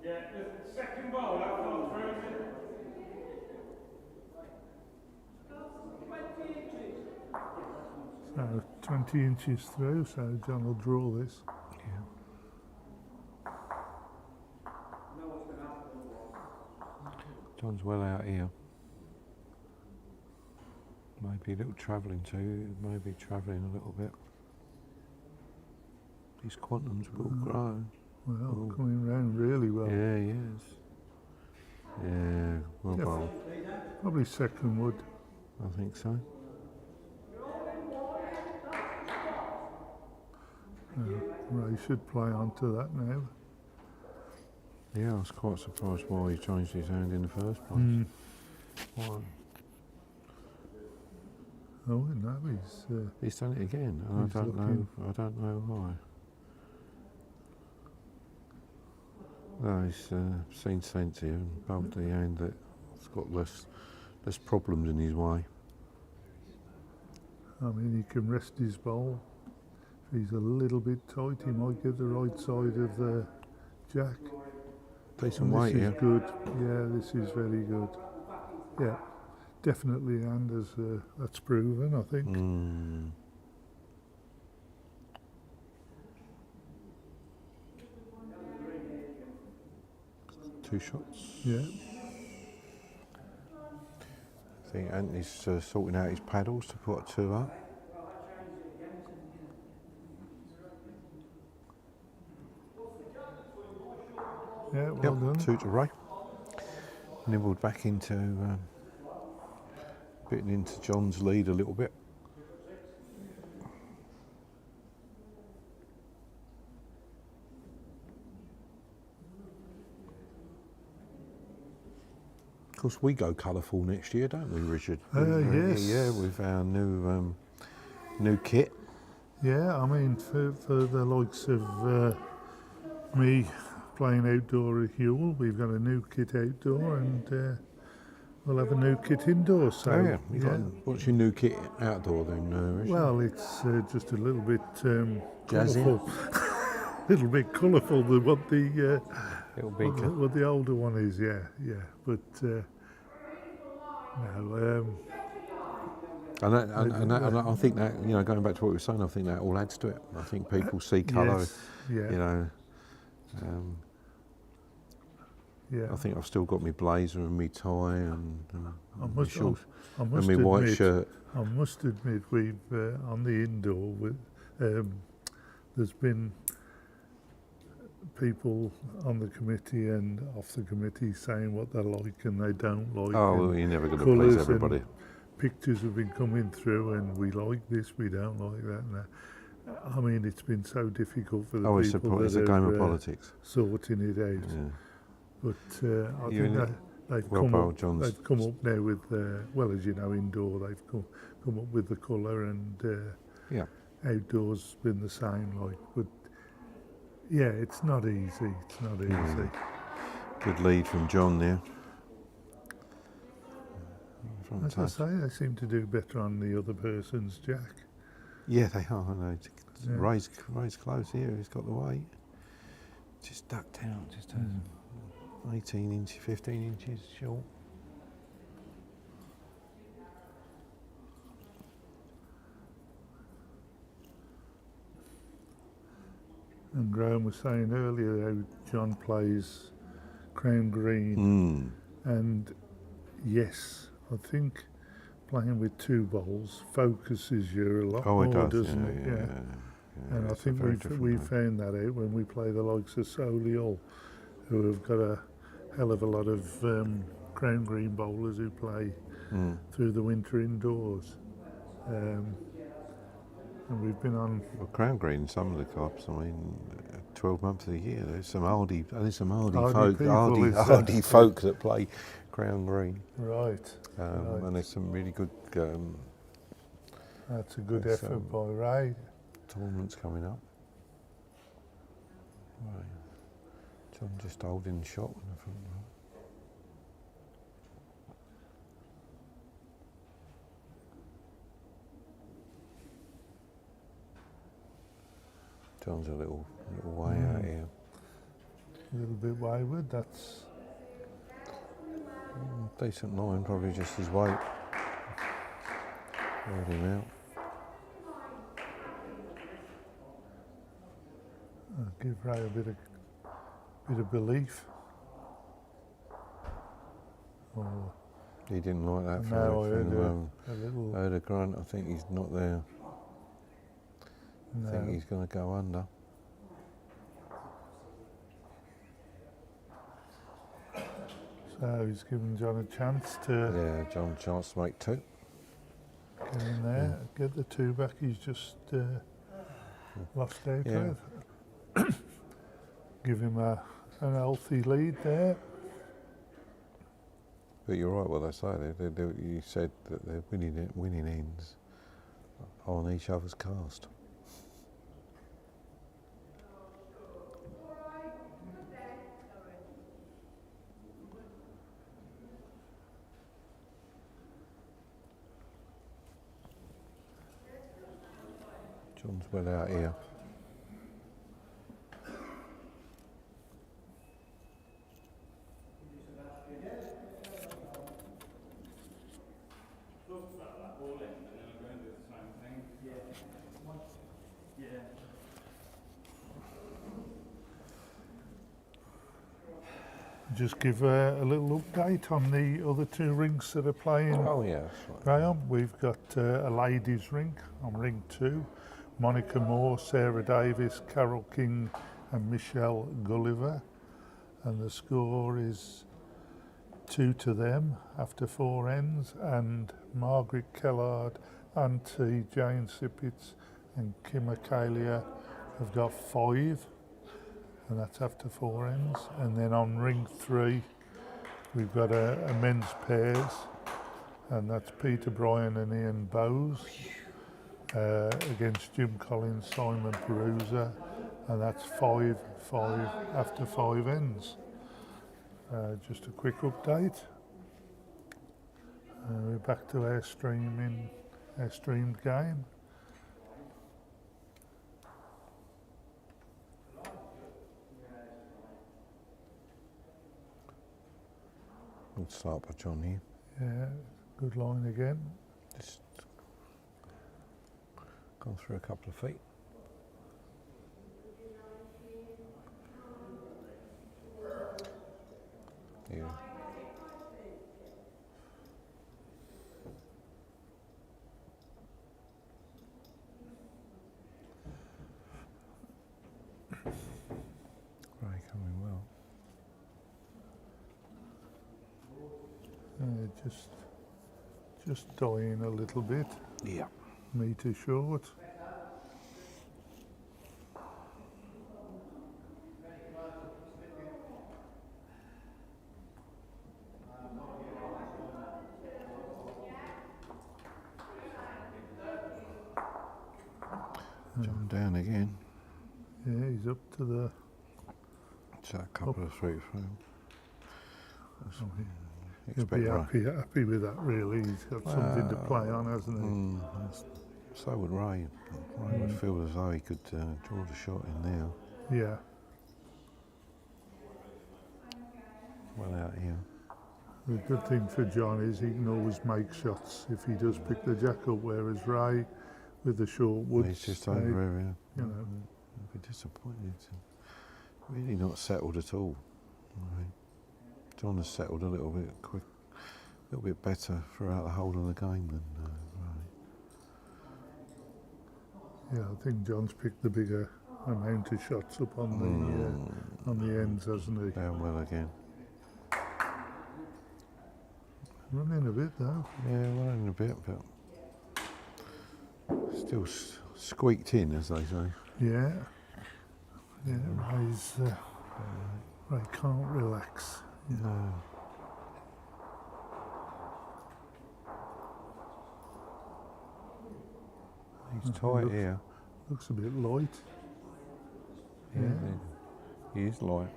Yeah, the second ball, that fell through, isn't it? So 20 inches through, so John will draw this. Yeah. John's well out here. Maybe a little travelling too, maybe travelling a little bit. These quantums will grow. Well, coming round really well. Yeah, he is. Yeah, well bowled. Probably second wood. I think so. Ray should play onto that now. Yeah, I was quite surprised why he changed his hand in the first place. Mm. Why? Oh, no, He's done it again, and He's I don't looking. know. I don't know why. No, he's seen sense here and bumped the hand that's got less problems in his way. I mean, he can rest his bowl. If he's a little bit tight, he might get the right side of the jack. Decent And weight this here. is good. Yeah, this is very good. Yeah, definitely, and as that's proven, I think. Mm. Two shots. Yeah. I think Anthony's sorting out his paddles to put a 2 up. Yeah, well done. 2 to Ray. Nibbled back into, bitten into John's lead a little bit. Of course, we go colourful next year, don't we, Richard? Yes. Yeah, with our new kit. Yeah, I mean, for the likes of me playing outdoor at Huel, we've got a new kit outdoor and we'll have a new kit indoors. So, Oh yeah, what's your new kit outdoor then, Richard? Well, it's just a little bit Jazzy? colourful. A little bit colourful than what the It'll be what the older one is, yeah. But no, and I think that, you know, going back to what we were saying, I think that all adds to it. I think people see colour, yes, yeah, you know. yeah. I think I've still got my blazer and my tie and my shorts I and must my white admit, shirt. I must admit, we've on the indoor with there's been people on the committee and off the committee saying what they like and they don't like. Oh, and well, you're never going to colours please everybody. and pictures have been coming through and we like this, we don't like that. And that. I mean, it's been so difficult for the people it's that a game are of politics. sorting it out. Yeah. But I You think in that it? they've Well, come Paul up. John's- They've come up now with, well, as you know, indoor. They've come up with the colour, and Yeah. outdoors been the same. Like, but yeah, it's not easy. It's not easy. Good lead from John there. Front As I touch. say, they seem to do better on the other person's jack. Yeah, they are. I know. Yeah. Ray's close here. He's got the weight. Just ducked out. Just 18 inches, 15 inches short. And Graham was saying earlier how John plays crown green, and yes, I think playing with two bowls focuses you a lot Oh, more, it does. doesn't it? Yeah. And I it's a think very different we way. found that out when we play the likes of Solihull, who have got a hell of a lot of crown green bowlers who play through the winter indoors. And we've been on. Well, crown green in some of the clubs. I mean, 12 months of the year. There's some hardy folk that play crown green. Right. Right. And there's some really good That's a good there's, effort by Ray. tournaments coming up. Right. John just holding the shot in the front row. John's a little way out here. A little bit wayward. That's Decent line, probably just his weight. Rode him out. give Ray a bit of belief. Oh, He didn't like that. no, I heard from, a little. I heard a grunt. I think he's not there. I think No. he's going to go under. So he's giving John a chance to Yeah, John chance to make two. get in there, get the two back. He's just lost out Yeah. with. Give him an healthy lead there. But you're right what they say. You said that they're winning ends on each other's cast. John's well out here. Just give a little update on the other two rinks that are playing. Oh yeah, that's right. Graham, we've got a ladies' rink on ring 2. Monica Moore, Sarah Davis, Carol King and Michelle Gulliver. And the score is 2 to them after 4 ends. And Margaret Kellard, Auntie Jane Sippets and Kim Acalia have got 5. And that's after 4 ends. And then on ring 3, we've got a men's pairs. And that's Peter Bryan and Ian Bowes. Against Jim Collins, Simon Perusa, and that's 5-5 after 5 ends. Just a quick update. We're back to our streamed game. Good start by John here. Yeah, good line again. Just gone through a couple of feet. Yeah. Ray coming well. Just dying a little bit. Yeah. Metre short. John down again. Yeah, he's up to the. So a couple of feet from him. He'll be happy with that, really. He's got something to play on, hasn't he? So would Ray. Ray would feel as though he could draw the shot in there. Yeah. Well out here. The good thing for John is he can always make shots if he does pick the jack up, whereas Ray, with the short woods, He's just over here. you know. I'd be disappointed. Really not settled at all. Right. John has settled a little bit quick, a little bit better throughout the whole of the game than Ray. Yeah, I think John's picked the bigger amount of shots up on the ends, hasn't he? Down well again. Running a bit though. Yeah, running a bit, but still squeaked in, as they say. Yeah. Yeah, Ray can't relax. No. He's tight here. Looks a bit light. Yeah. He is light.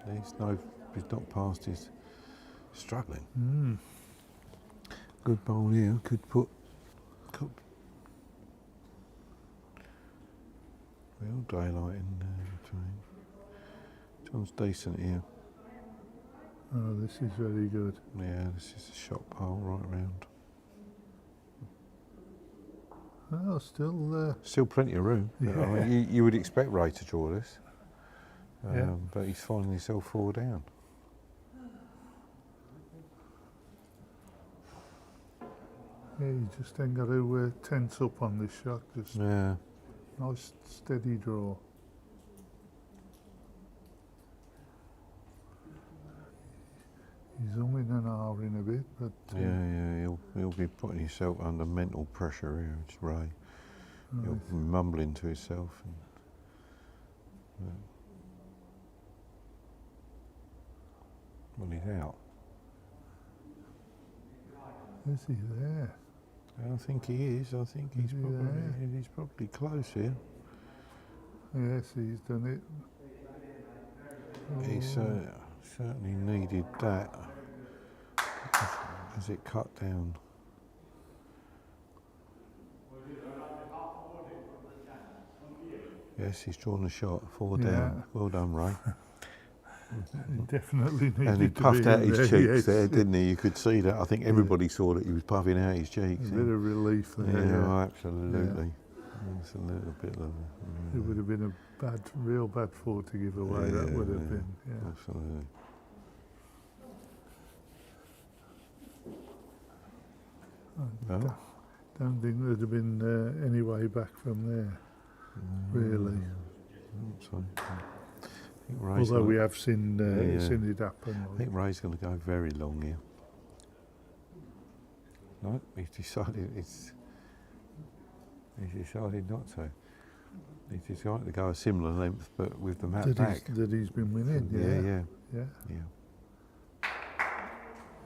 He's not past his struggling. Mm. Good bowl here. Could real daylight in between. John's decent here. Oh, this is very good. Yeah, this is a shot pole right round. Oh, still Still plenty of room. I Yeah. mean, you would expect Ray to draw this, Yeah. but he's finding himself 4 down. Yeah, you just ain't got to tense up on this shot. Just Yeah. nice steady draw. He's umming and ahhing a bit, but Yeah, he'll be putting himself under mental pressure here. It's Ray. He'll right. be mumbling to himself. When he's out, Is he there? I think he is. I think Is he there? he's probably close here. Yes, he's done it. He certainly needed that as it cut down. Yes, he's drawn a shot, 4 Yeah. down. Well done, Ray. He definitely needed And he to puffed be out in his there, cheeks yes. there, didn't he? You could see that. I think everybody saw that he was puffing out his A cheeks. bit of relief there. Yeah, Yeah. absolutely. It's a little bit of It would have been a real bad 4 to give away. That would have been. Yeah. absolutely. Well, Don't think there'd have been any way back from there, really. so, I think Ray's Although we gonna, have seen Yeah. seen it happen. I think Ray's going to go very long here. No, he's decided not to. He's decided to go a similar length, but with the mat back. That he's been winning. Yeah.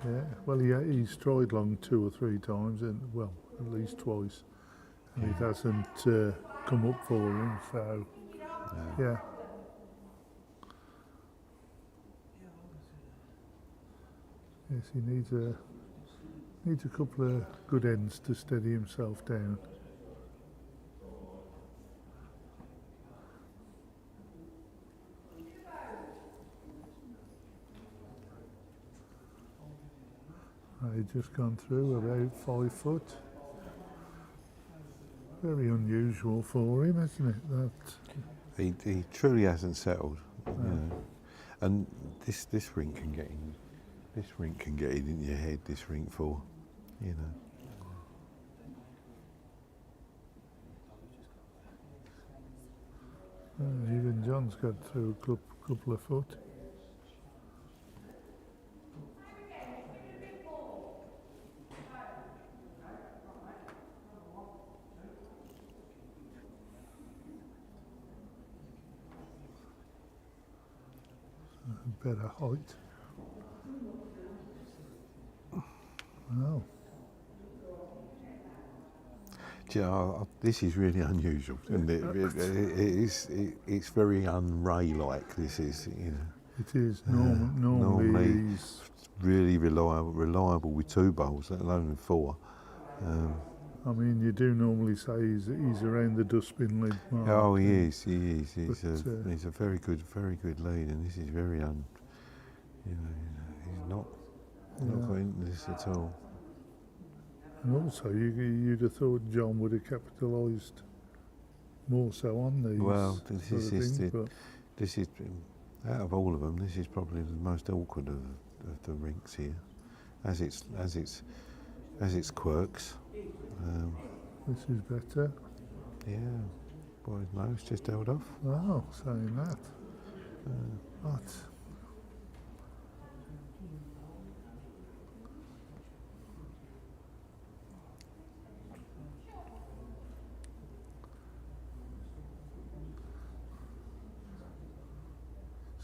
Yeah. Well, he's tried long 2 or 3 times, and well, at least twice, and it hasn't come up for him. So, yeah. Yes, he needs a couple of good ends to steady himself down. He's just gone through about 5 foot. Very unusual for him, isn't it? That He truly hasn't settled. You know. And this rink can get in. This rink can get in your head. This rink for, you know. even John's got through a couple of foot. Better height. Wow. Do you know, this is really unusual, isn't it? It's very un-Ray-like. This is, you know. It is. Normally normally he's really reliable with 2 bowls, let alone with 4. I mean, you do normally say he's around the dustbin lid mark. Oh, he is. He's But, a very good lead, and this is very he's not got into this at all. And also, you'd have thought John would have capitalised more so on these. Well, this sort is of just things, but this is out of all of them. This is probably the most awkward of the rinks here, as its quirks. this is better. Yeah, boy's nose just held off. Wow, saying that. What?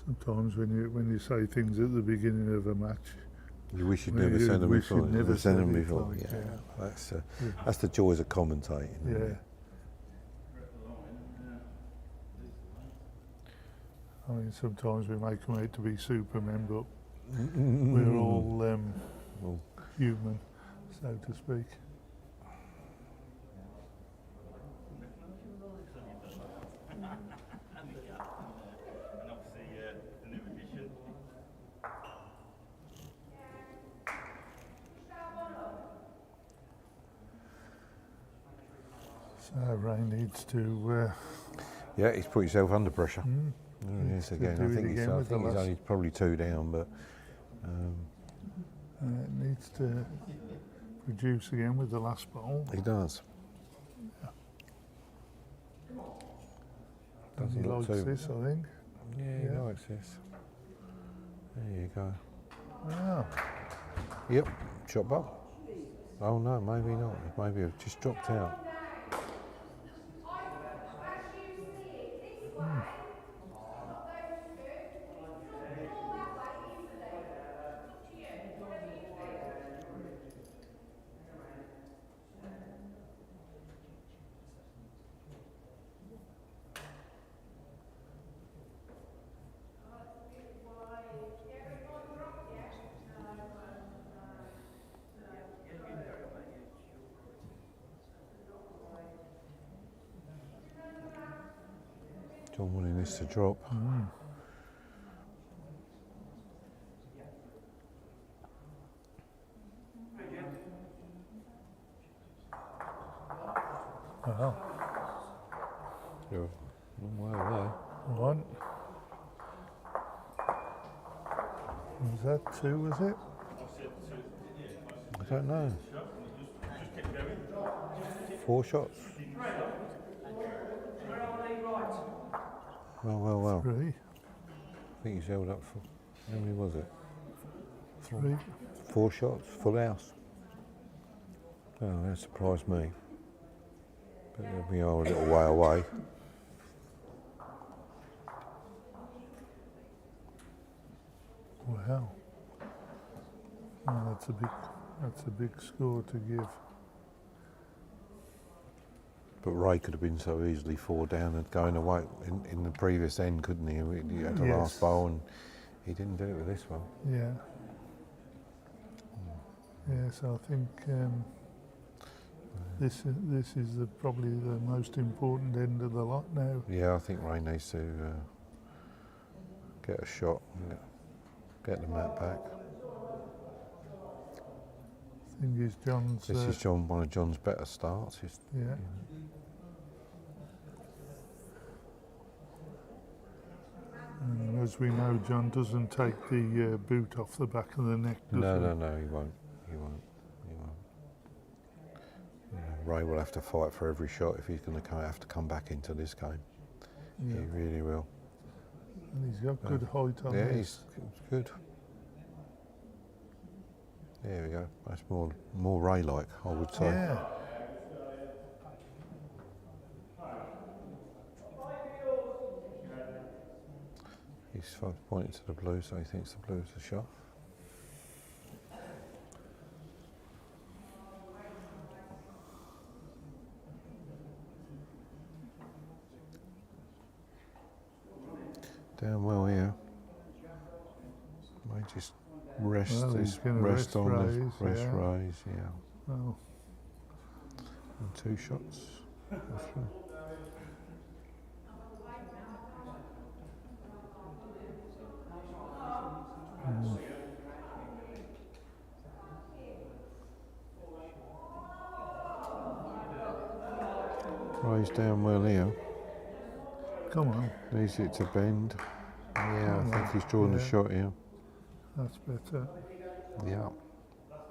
Sometimes when you say things at the beginning of a match, You wish you'd Well, never you said them wish before. you'd never said them said it, before. like, Yeah, that's the joys of commentating. isn't yeah. it? I mean, sometimes we make them out to be supermen, but we're all Well, human, so to speak. And obviously the new edition. So Ray needs to yeah, he's put himself under pressure. There he is to again. do I it think he's, again I with the think he's last- only probably 2 down, but needs to produce again with the last bowl. he does. And he Doesn't look likes too. this, I think. Yeah, he Yeah. likes this. There you go. Wow. Yep, chop up. Oh no, maybe not. Maybe it just dropped out. John wanting this to drop. Wow. You're a long way away. One. Was that 2, was it? I don't know. 4 shots. Well. 3. I think he's held up for, how many was it? 3. 4 shots, full house. Oh, that surprised me. But we are a little way away. Wow. Oh, that's a big score to give. But Ray could have been so easily 4 down and going away in the previous end, couldn't he? He had the Yes. last bowl and he didn't do it with this one. Yeah. Yes, I think this is probably the most important end of the lot now. Yeah, I think Ray needs to get a shot and get the mat back. Thing is, John's. This is one of John's better starts. Yeah. And as we know, John doesn't take the boot off the back of the neck, does No, he? no, he won't. Yeah, Ray will have to fight for every shot if he's going to have to come back into this game. Yeah. He really will. And he's got good height on Yeah, this. he's good. There we go. That's more Ray-like, I would say. Yeah. He's pointing to the blue, so he thinks the blue's the shot. Down well here. Might just rest Well, he's this, gonna rest on raise, the rest yeah. raise, yeah. Well, And 2 shots. That's right. Raise down well here. come on, Needs it to bend. Yeah, I think he's drawing the Yeah. shot here. that's better. Yeah.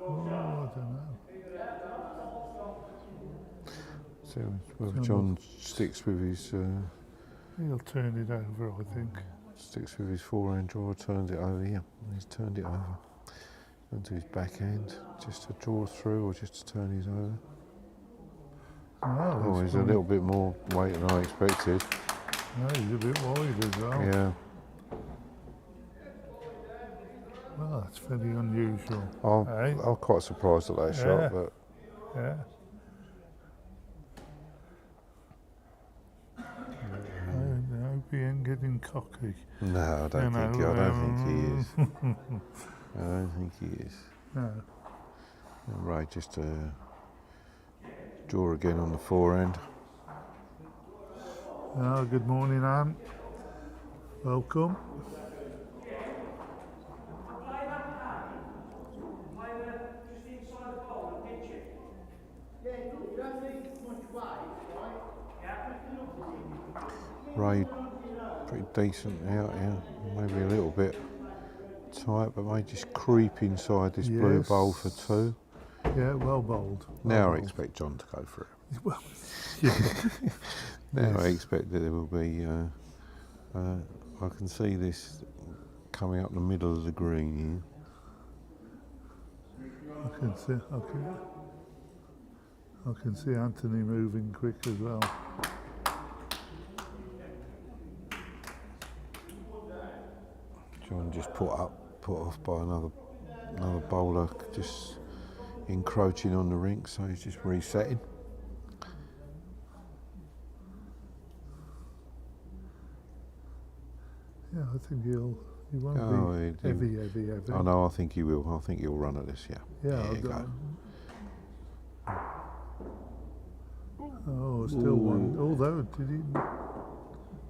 Oh, I don't know. So whether John sticks with his He'll turn it over, I think. sticks with his forehand draw, turns it over here. He's turned it over. Onto his backhand, just to draw through or just to turn his over. Well, Oh, he's a little bit more weight than I expected. No, he's a bit wide as well. Yeah. Well, that's very unusual. I'm quite surprised at that Yeah. shot, but Yeah. I hope he ain't getting cocky. No, I don't think. I don't think he is. I don't think he is. No. Right, just draw again on the forehand. Oh, good morning, Anne. Welcome. Ray, pretty decent out here. Maybe a little bit tight, but may just creep inside this blue Yes. bowl for two. Yeah, well bowled. Now Well I expect John to go for it. Well, yeah. Now I Yes. expect that there will be. I can see this coming up the middle of the green I can see Anthony moving quick as well. here. John just put off by another bowler, just encroaching on the rink, so he's just resetting. Yeah, I think he won't Oh, be heavy. I know. I think he will. I think he'll run at this. Yeah. Yeah, There you go. Oh, still one. Although, did he?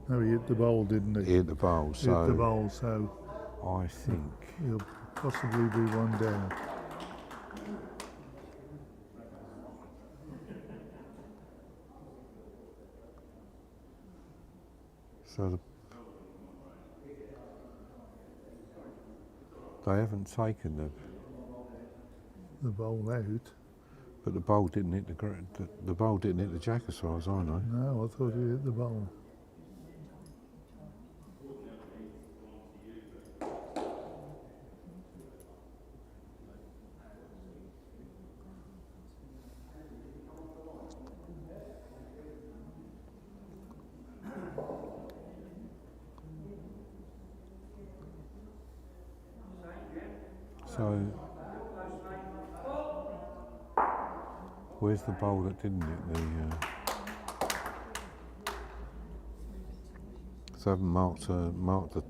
No, he hit the bowl, didn't he? He hit the bowl, Hit the so bowl, so I think. he'll possibly be one down. So they haven't taken The bowl out. but the bowl didn't hit the bowl didn't hit the jack as far as I know. No, I thought he hit the bowl. So where's the bowl that didn't hit the? So they haven't marked the.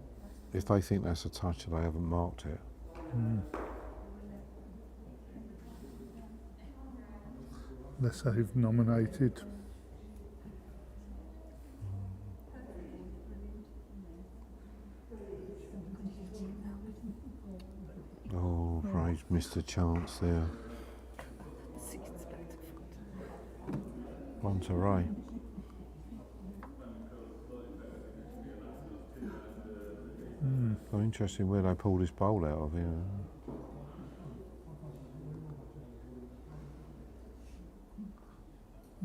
If they think that's a touch, they haven't marked it. Unless they've nominated. Oh, Ray's missed a chance there. One to Ray. So interesting where they pulled this bowl out of here.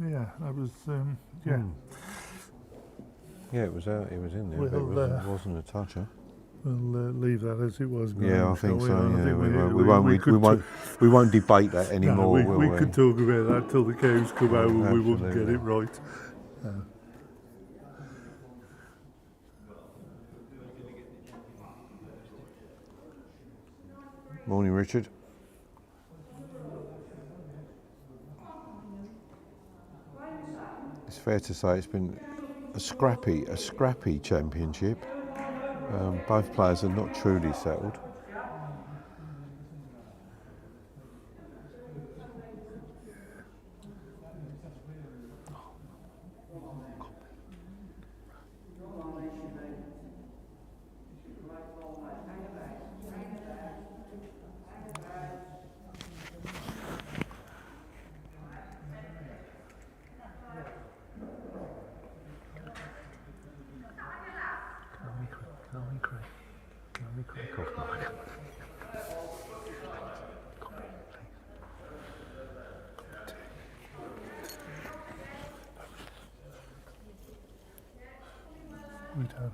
Yeah, that was. Yeah. Yeah, it was out. It was in there, but Well, it wasn't a toucher. We'll leave that as it was. Yeah, Graham, I think shall so. I Yeah, think we won't debate that anymore. No, will we could talk about that till the cows come out and we wouldn't get Absolutely. it right. Morning, Richard. It's fair to say it's been a scrappy championship. Both players are not truly settled. We don't have.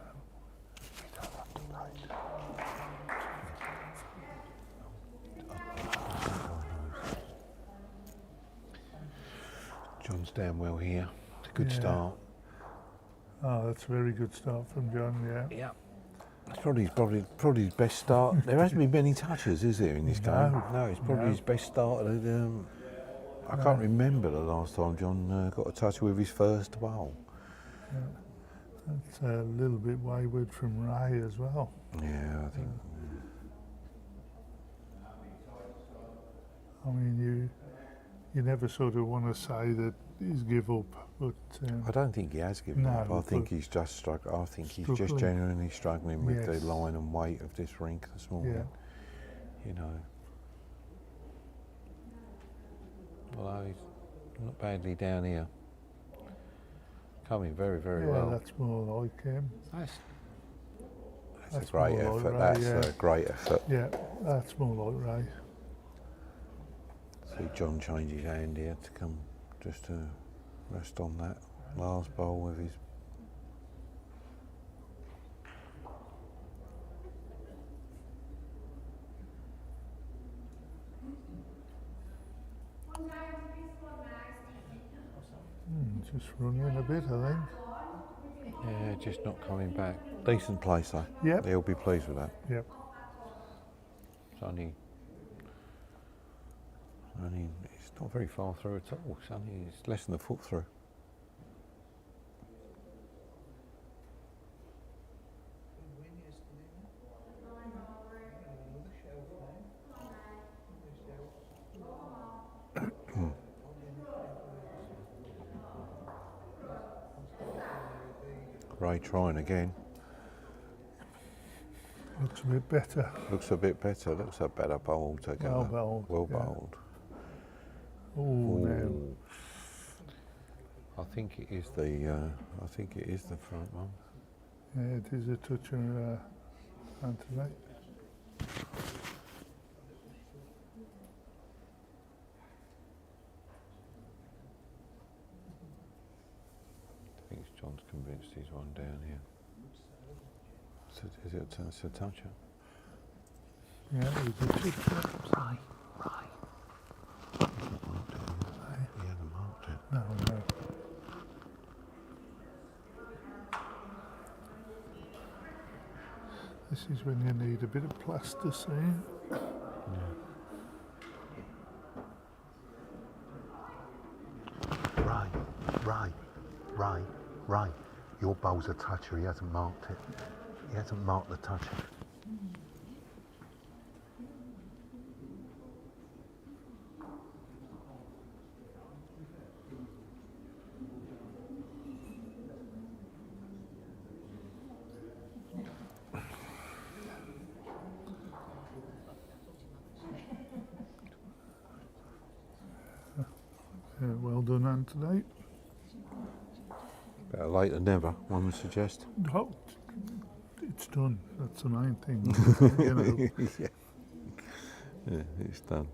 John's down well here. It's a good Yeah. start. Oh, that's a very good start from John, yeah. Yeah. It's probably his best start. There hasn't been many touches, is there, in this game? No, it's probably no. his best start. I can't remember the last time John got a touch with his first bowl. That's a little bit wayward from Ray as well. Yeah, I think. I mean, you never sort of want to say that he's give up, but I don't think he has given no, up. I think but he's just struggling. I think he's just struggling. genuinely struggling with Yes. the line and weight of this rink this morning. Yeah. You know. Although he's not badly down here. Coming very, very Yeah, well. that's more like him. That's a that's great more like effort. Ray, That's yeah. a great effort. Yeah, that's more like Ray. See John change his hand here to come just to rest on that last bowl with his. Just running a bit, I think. Yeah, just not coming back. Decent place though. Yep. He'll be pleased with that. Yep. It's only it's not very far through at all. It's less than a foot through. Ray trying again. Looks a bit better. Looks a bit better. Looks a better bowl together. Well bowled. Well yeah. bowled. Oh, no. Ooh. I think it is the. I think it is the front one. Yeah, it is a touch of anti-rate. I think John's convinced he's one down here. So is it a toucher? Yeah, it was a touch. Right. He hasn't marked it. No, no. This is when you need a bit of plasticine. Ray. Your bowl's a toucher. He hasn't marked it. He hasn't marked the toucher. Well done, Anthony. Better late than never, one would suggest. Oh, it's done. That's the main thing. You know, Yeah, it's done.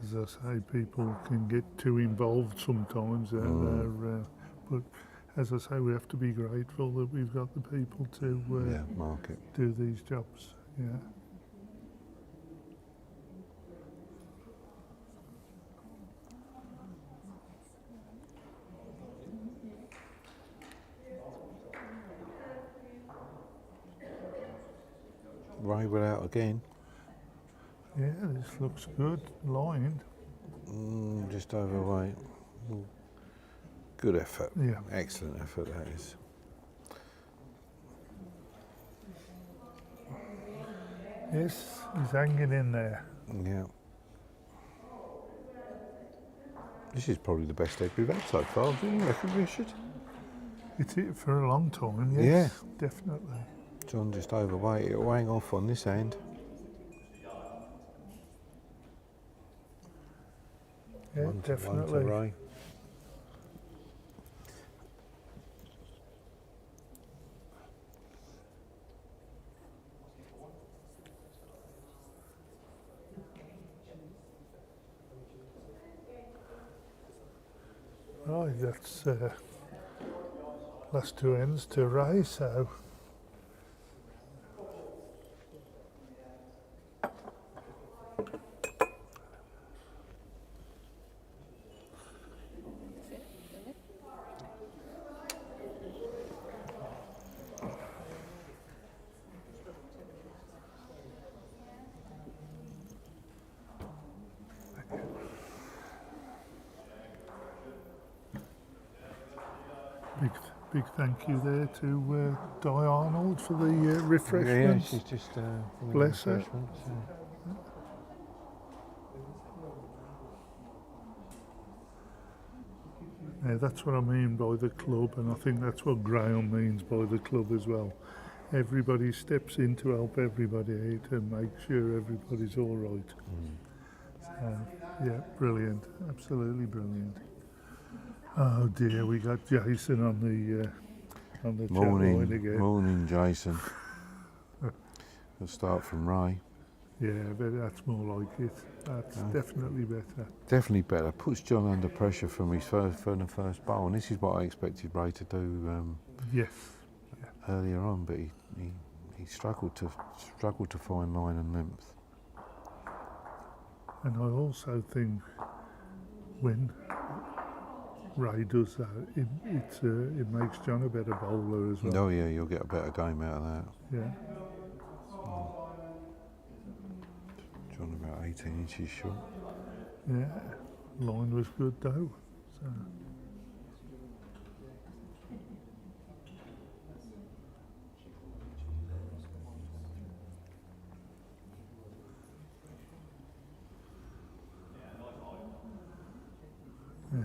as I say, people can get too involved sometimes. But as I say, we have to be grateful that we've got the people to Yeah, mark it. do these jobs. Yeah. Ray went out again. Yeah, this looks good. Lined. Just overweight. Good effort. Yeah. Excellent effort, that is. Yes, he's hanging in there. Yeah. This is probably the best egg we've had so far, do you reckon, Richard? It's it for a long time, yes. Yeah. Definitely. John just overweight. It'll hang off on this hand. Yeah, One to definitely. Ray. Right, that's last two ends to Ray, so Big thank you there to Di Arnold for the Yeah, refreshments. she's just bringing Bless her. refreshments. Yeah, that's what I mean by the club, and I think that's what Graham means by the club as well. Everybody steps in to help everybody out and make sure everybody's all right. So, yeah, brilliant, absolutely brilliant. Oh dear, we got Jason on the chat line again. Morning, Jason. We'll start from Ray. Yeah, but that's more like it. That's definitely better. Definitely better. Puts John under pressure from the first bowl, and this is what I expected Ray to do Yes. earlier on, but he struggled to find line and length. And I also think when Ray does that, it makes John a better bowler as well. Oh yeah, you'll get a better game out of that. Yeah. John about 18 inches short. Yeah. Line was good though. So. Yeah,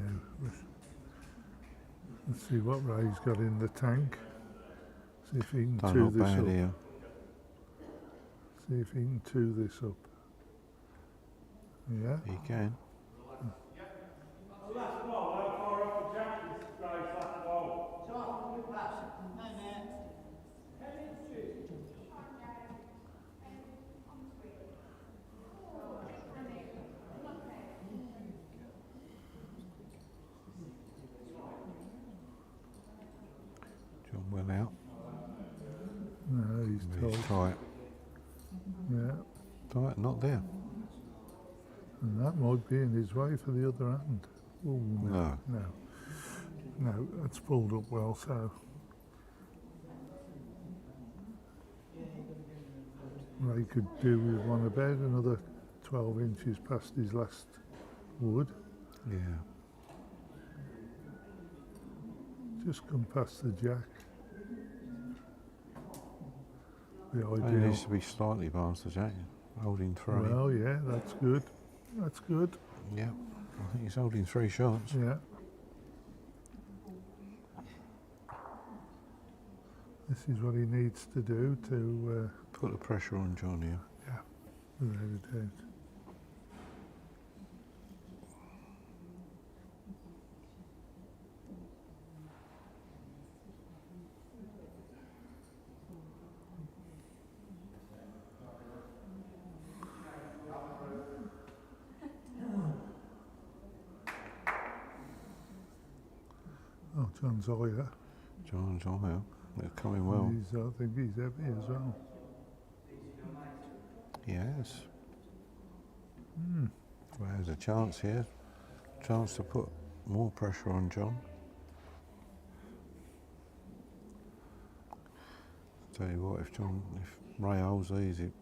let's see what Ray's got in the tank. See if he can Done two not this bad up. here. See if he can two this up. Yeah. He can. Last ball, how far off the jack is Ray's last ball? John well out. No, he's He's tight. tight. Yeah. Tight, not there. And that might be in his way for the other hand. Oh, No. No, that's pulled up well, so. Ray could do with one about another 12 inches past his last wood. Yeah. Just come past the jack. The Only ideal. needs to be slightly past the jack. Holding three. Well, yeah, that's good. That's good. Yeah. I think he's holding 3 shots. Yeah. This is what he needs to do to Put the pressure on John here. without a doubt. Oh, John's higher. John's on out. They're coming well. I think he's heavy as well. Yes. Well, there's a chance here. Chance to put more pressure on John. Tell you what, if Ray holds these, it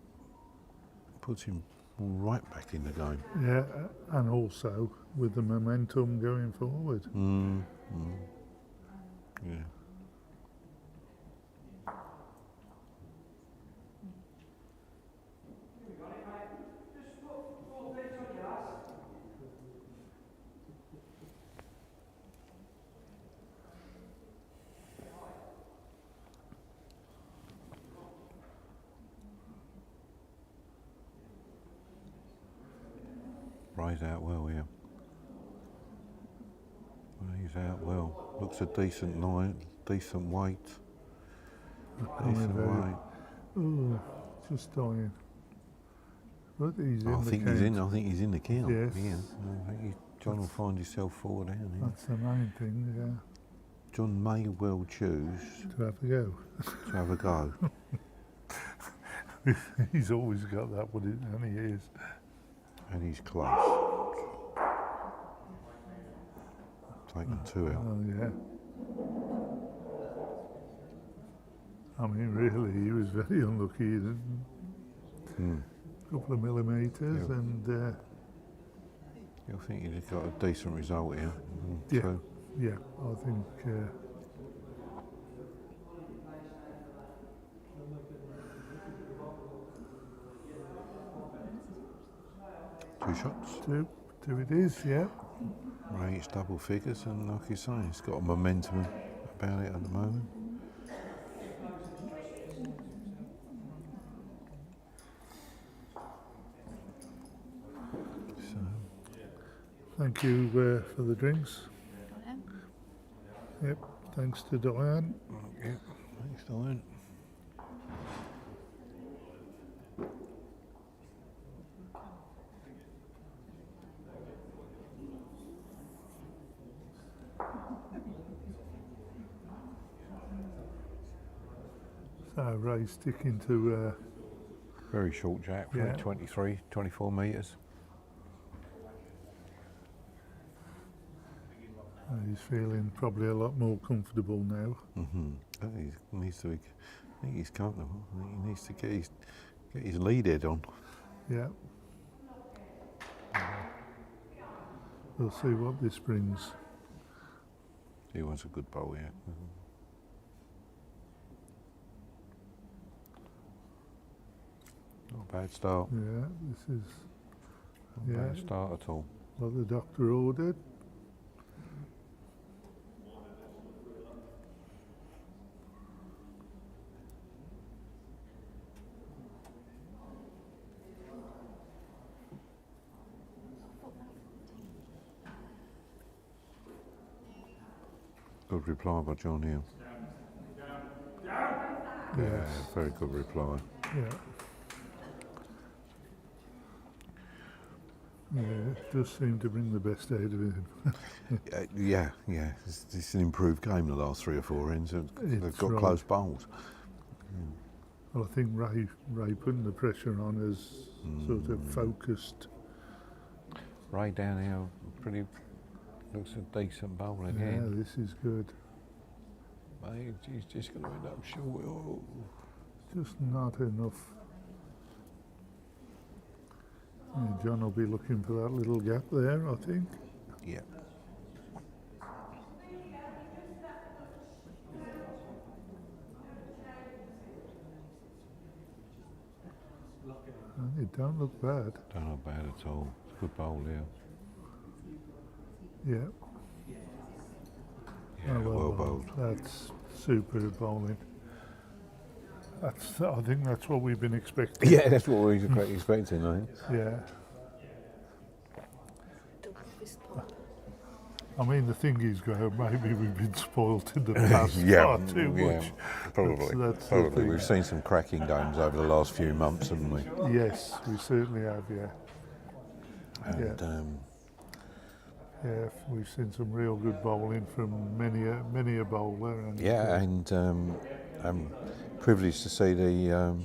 puts him right back in the game. Yeah, and also with the momentum going forward. Yeah. Ray's out well here. Well, he's out well. Looks a decent line, decent weight. Decent weight. Oh, just dying. But he's in I the think count. he's in the count. Yes. Yeah. I think John will find himself forward down here. That's the main thing, yeah. John may well choose To have a go. to have a go. He's always got that, and he is. And he's close. Taking 2 out. Oh, yeah. I mean, really, he was very unlucky. A couple of millimetres, Yeah. and I think he's got a decent result here. Yeah. So, yeah, I think 2 shots. Two it is, yeah. Ray, it's double figures, and like you say, it's got a momentum about it at the moment. So, Thank you for the drinks. Yep, thanks to Diane. yeah, thanks, Diane. So Ray's sticking to, Very short jack, Yeah. 23, 24 metres. he's feeling probably a lot more comfortable now. I think he needs to. I think he's comfortable. I think he needs to get his lead head on. Yeah. We'll see what this brings. He wants a good bowl, yeah. Not a bad start. Yeah, this is Not a Yeah. bad start at all. what the doctor ordered. Good reply by John Hill. Yes. Very good reply. Yeah. Yeah, it does seem to bring the best out of him. Yeah. It's an improved game the last 3 or 4 ends. They've It's got right. close bowls. Well, I think Ray putting the pressure on has sort of focused. Ray down here, pretty looks a decent bowl Yeah, again. this is good. He's just going to end up short. Oh. Just not enough. Yeah, John will be looking for that little gap there, I think. Yeah. And it don't look bad. Don't look bad at all. It's a good bowl here. Yeah. Yeah, Oh, well bowled. That's super bowling. I think that's what we've been expecting. Yeah, that's what we were expecting, I think. Yeah. Double fist pump. I mean, the thing is, Graham, maybe we've been spoilt in the past far too much. Probably. That's the Probably. thing. We've seen some cracking games over the last few months, haven't we? Yes, we certainly have, yeah. And Yeah, we've seen some real good bowling from many a bowler. And I'm privileged to see the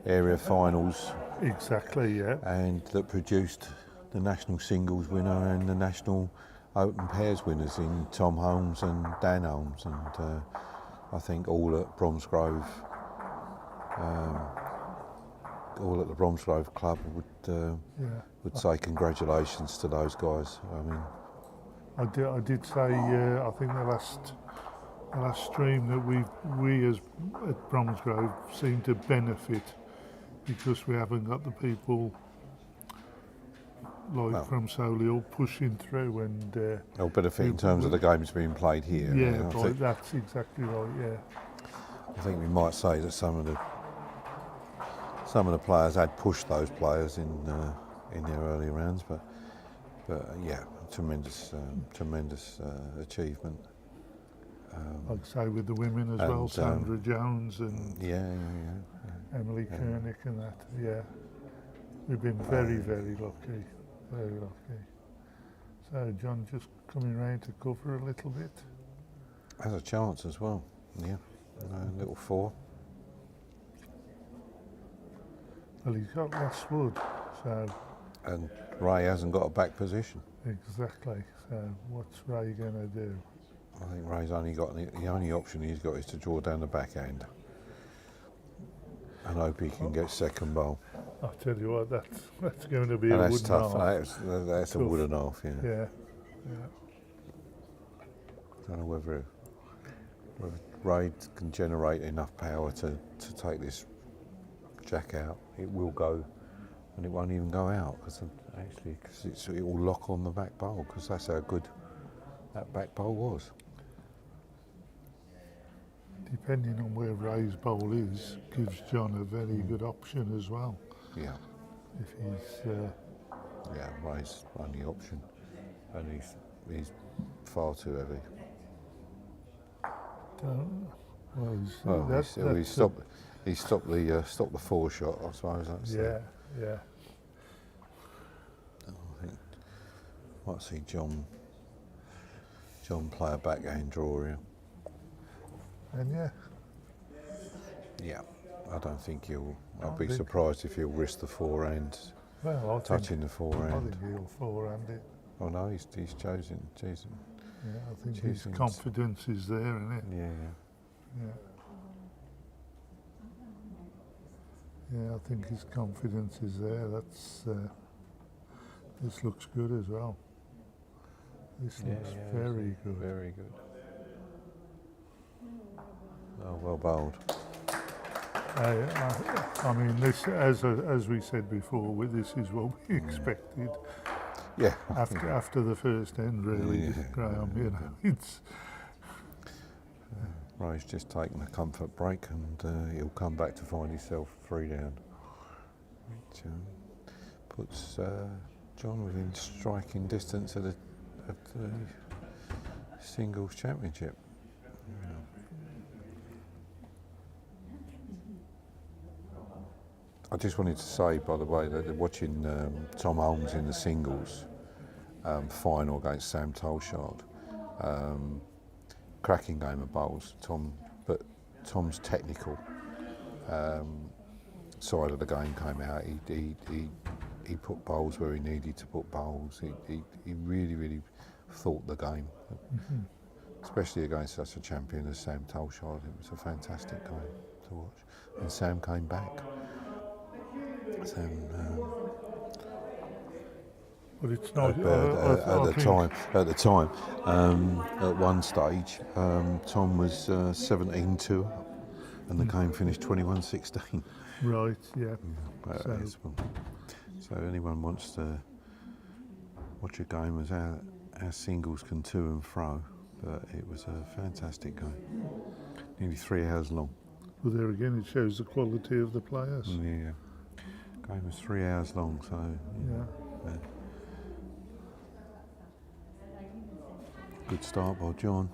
area finals, exactly, yeah. and that produced the national singles winner and the national open pairs winners in Tom Holmes and Dan Holmes, and I think all at Bromsgrove, all at the Bromsgrove club would say congratulations to those guys. I mean, I did say I think the last stream that we as at Bromsgrove seem to benefit because we haven't got the people like from Solihull pushing through and they'll benefit in terms of the games being played here. yeah, I right, think, that's exactly right. Yeah, I think we might say that some of the players had pushed those players in their early rounds, but yeah, tremendous achievement. I'd say with the women as well, and, Sandra Jones and Yeah. Emily Koenig and that. Yeah, we've been very lucky, very lucky. So John just coming round to cover a little bit. Has a chance as well. Yeah, little 4. Well, he's got less wood, so And Ray hasn't got a back position. exactly. So what's Ray going to do? I think Ray's only got the only option he's got is to draw down the backhand and hope he can get second bowl. I'll tell you what, that's going to be And a that's wooden tough. half. That's a Tough. wood and a half. Yeah. Yeah. I don't know whether Ray can generate enough power to take this jack out. It will go and it won't even go out because it will lock on the back bowl because that's how good that back bowl was. Depending on where Ray's bowl is, gives John a very good option as well. Yeah, If he's yeah, Ray's only option, and he's far too heavy. He stopped the 4 shot, I suppose. That's yeah, yeah. I think might see John play a backhand draw here. And yeah, Yeah, I don't think he'll. I'd I be think- surprised if he'll risk the forehand, well, touching the I forehand. think he'll forehand it. Oh no, he's chosen. Yeah, I think his Jason's- confidence is there, isn't it? Yeah, Yeah. Yeah, I think his confidence is there. This looks good as well. This looks very good. Very good. Oh, well bowled. I mean, this, as we said before, this is what we expected Yeah. after the first end, really, Yeah. Graham. You know, it's Ray's just taken a comfort break and he'll come back to find himself 3 down. Which puts John within striking distance of the singles championship. I just wanted to say, by the way, that watching Tom Holmes in the singles final against Sam Tolshard, cracking game of bowls, but Tom's technical side of the game came out. He put bowls where he needed to put bowls. He really thought the game, especially against such a champion as Sam Tolshard. It was a fantastic game to watch, and Sam came back. Sam, but it's not at the time, at one stage, Tom was 17-2 and the game finished 21-16. right. Yeah. So anyone wants to watch a game as our singles can to and fro, but it was a fantastic game. Nearly 3 hours long. Well, there again, it shows the quality of the players. Yeah. Game was 3 hours long, so Yeah. Good start by John.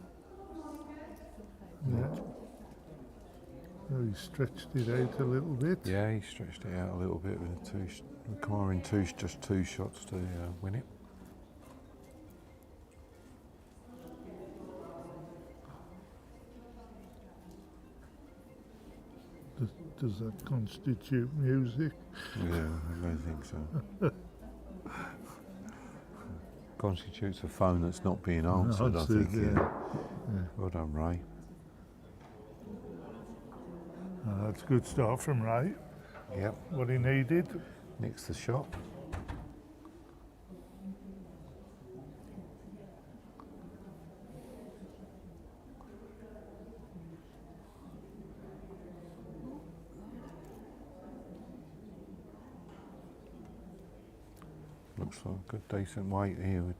Yeah. Well, he stretched it out a little bit. Yeah, he stretched it out a little bit with requiring just two shots to win it. Does that constitute music? Yeah, I don't think so. Constitutes a phone that's not being answered, I think. Yeah. Well done, Ray. That's a good start from Ray. Yep. What he needed. Next the shot. Looks like a good decent weight here, with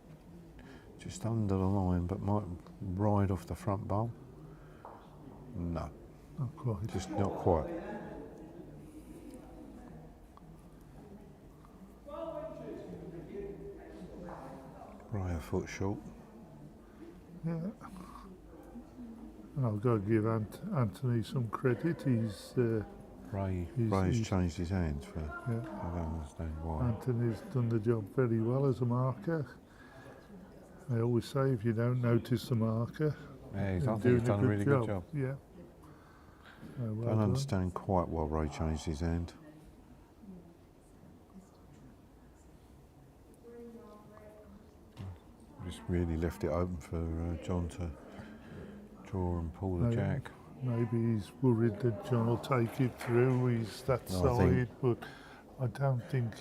just under the line, but might ride off the front bowl. No, Not quite. just not quite. Ray a foot short. Yeah. And I've got to give Anthony some credit. Ray's changed his hands for. Yeah. I don't understand why. Anthony's done the job very well as a marker. I always say if you don't notice the marker, Yeah, I you're think doing he's done a really good job. Yeah. Well Don't done. understand quite why Ray changed his hand. Just really left it open for John to draw and pull the Yeah. jack. Maybe he's worried that John will take it through. He's that No, I side, think- but I don't think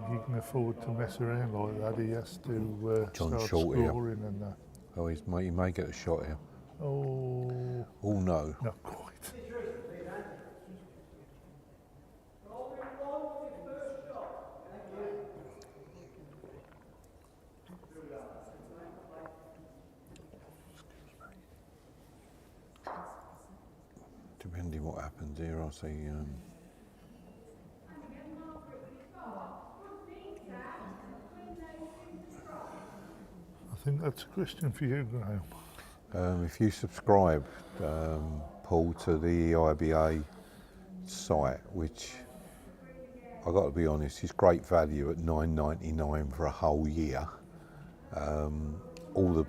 he can afford to mess around like that. He has to John's start short here. scoring and that. Oh, he may get a shot here. Oh, Oh no. not quite. wondering what happens here. I see. I think that's a question for you, Graham. If you subscribe, Paul, to the IBA site, which I've got to be honest, is great value at $9.99 for a whole year. All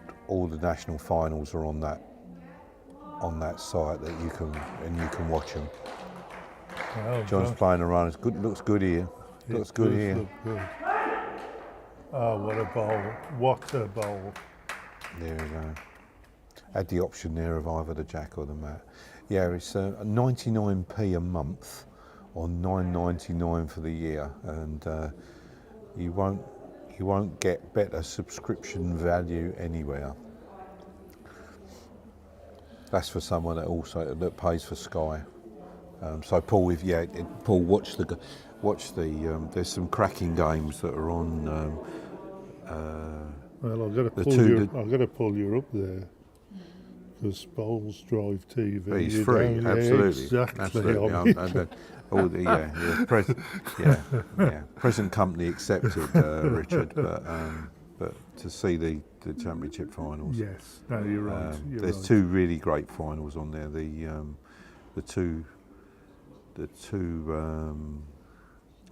the national finals are on that site that you can watch them. Well, John's playing a run. It's good. Looks good here. Looks good does here. look good. Oh, what a bowl! What a bowl! There we go. Had the option there of either the jack or the mat. Yeah, it's 99p a month, or $9.99 for the year, and you won't get better subscription value anywhere. That's for someone that pays for Sky. So Paul, Paul, watch the. There's some cracking games that are on. Well, I've got to pull you up there. Because Bowls Drive TV. It's free, absolutely. Exactly. Present company accepted, Richard, but to see the championship finals. Yes, no, you're right. There's two really great finals on there. The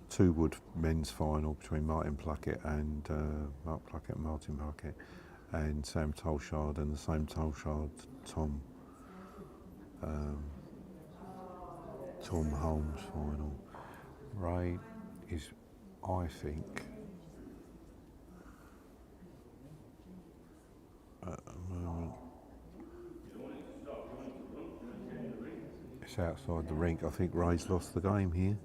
two wood men's final between Martin Pluckett and Martin Pluckett, and Sam Tolshard, and the same Tolshard Tom Holmes final. Ray is, I think, at the moment, it's outside the rink. I think Ray's lost the game here.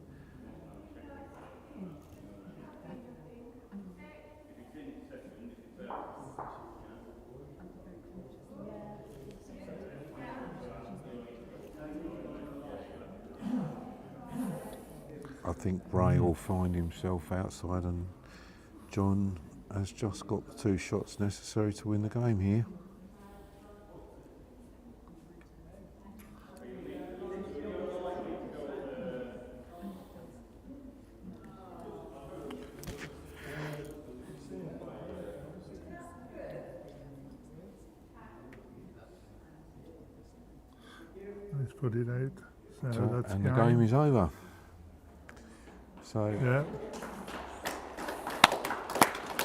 I think Ray will find himself outside, and John has just got the 2 shots necessary to win the game here. Let's put it out. So that's and the game is over. So yeah.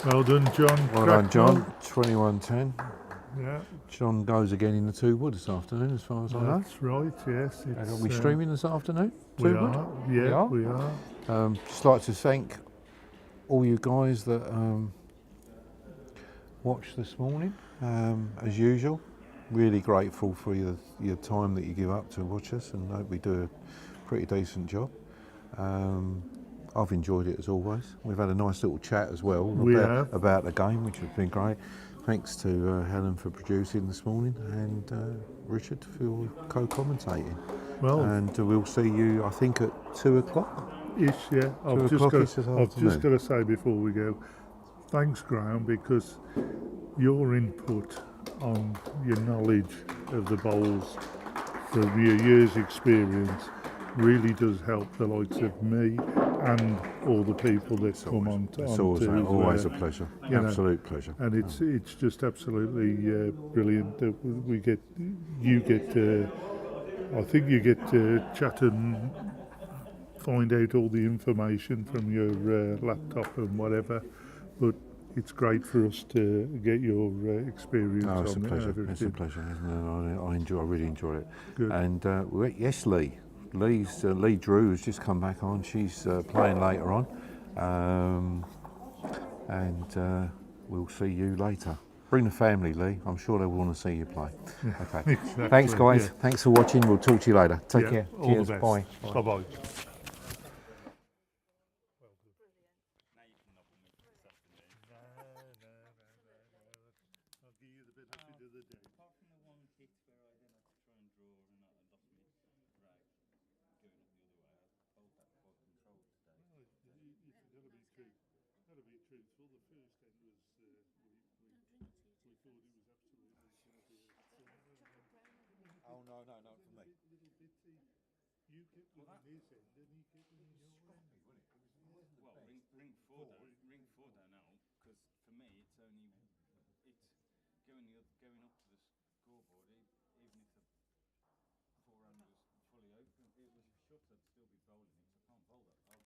Well done, John. Well done, John. 21-10. Yeah. John goes again in the 2 wood this afternoon, as far as I know. That's right. Yes. Are we streaming this afternoon? We 2 wood? are. Yeah, we are. Just like to thank all you guys that watched this morning, as usual. Really grateful for your time that you give up to watch us, and hope we do a pretty decent job. I've enjoyed it as always. We've had a nice little chat as well about the game, which has been great. Thanks to Helen for producing this morning, and Richard for co-commentating. Well, and we'll see you, I think, at 2 o'clock. Ish, yeah. I've just got to say before we go, thanks, Graham, because your input on your knowledge of the bowls from your years' experience really does help the likes of me and all the people that come on. It's always a pleasure, absolute pleasure. And it's just absolutely brilliant that you get to chat and find out all the information from your laptop and whatever, but it's great for us to get your experience on it's a pleasure. everything. It's a pleasure, isn't it? I really enjoy it. Good. And yes, Lee Drew has just come back on. She's playing later on, and we'll see you later. Bring the family, Lee. I'm sure they will want to see you play. Okay. Exactly, Thanks, guys. yeah. Thanks for watching. We'll talk to you later. Take care. All Cheers. the best. Bye. Bye-bye. Oh, no, not for me. good Well, on his end and he get in your end. Well, ring four don't help because for me it's going up to the scoreboard. Even if the forehand was fully open, it was shut. I'd still be bowling it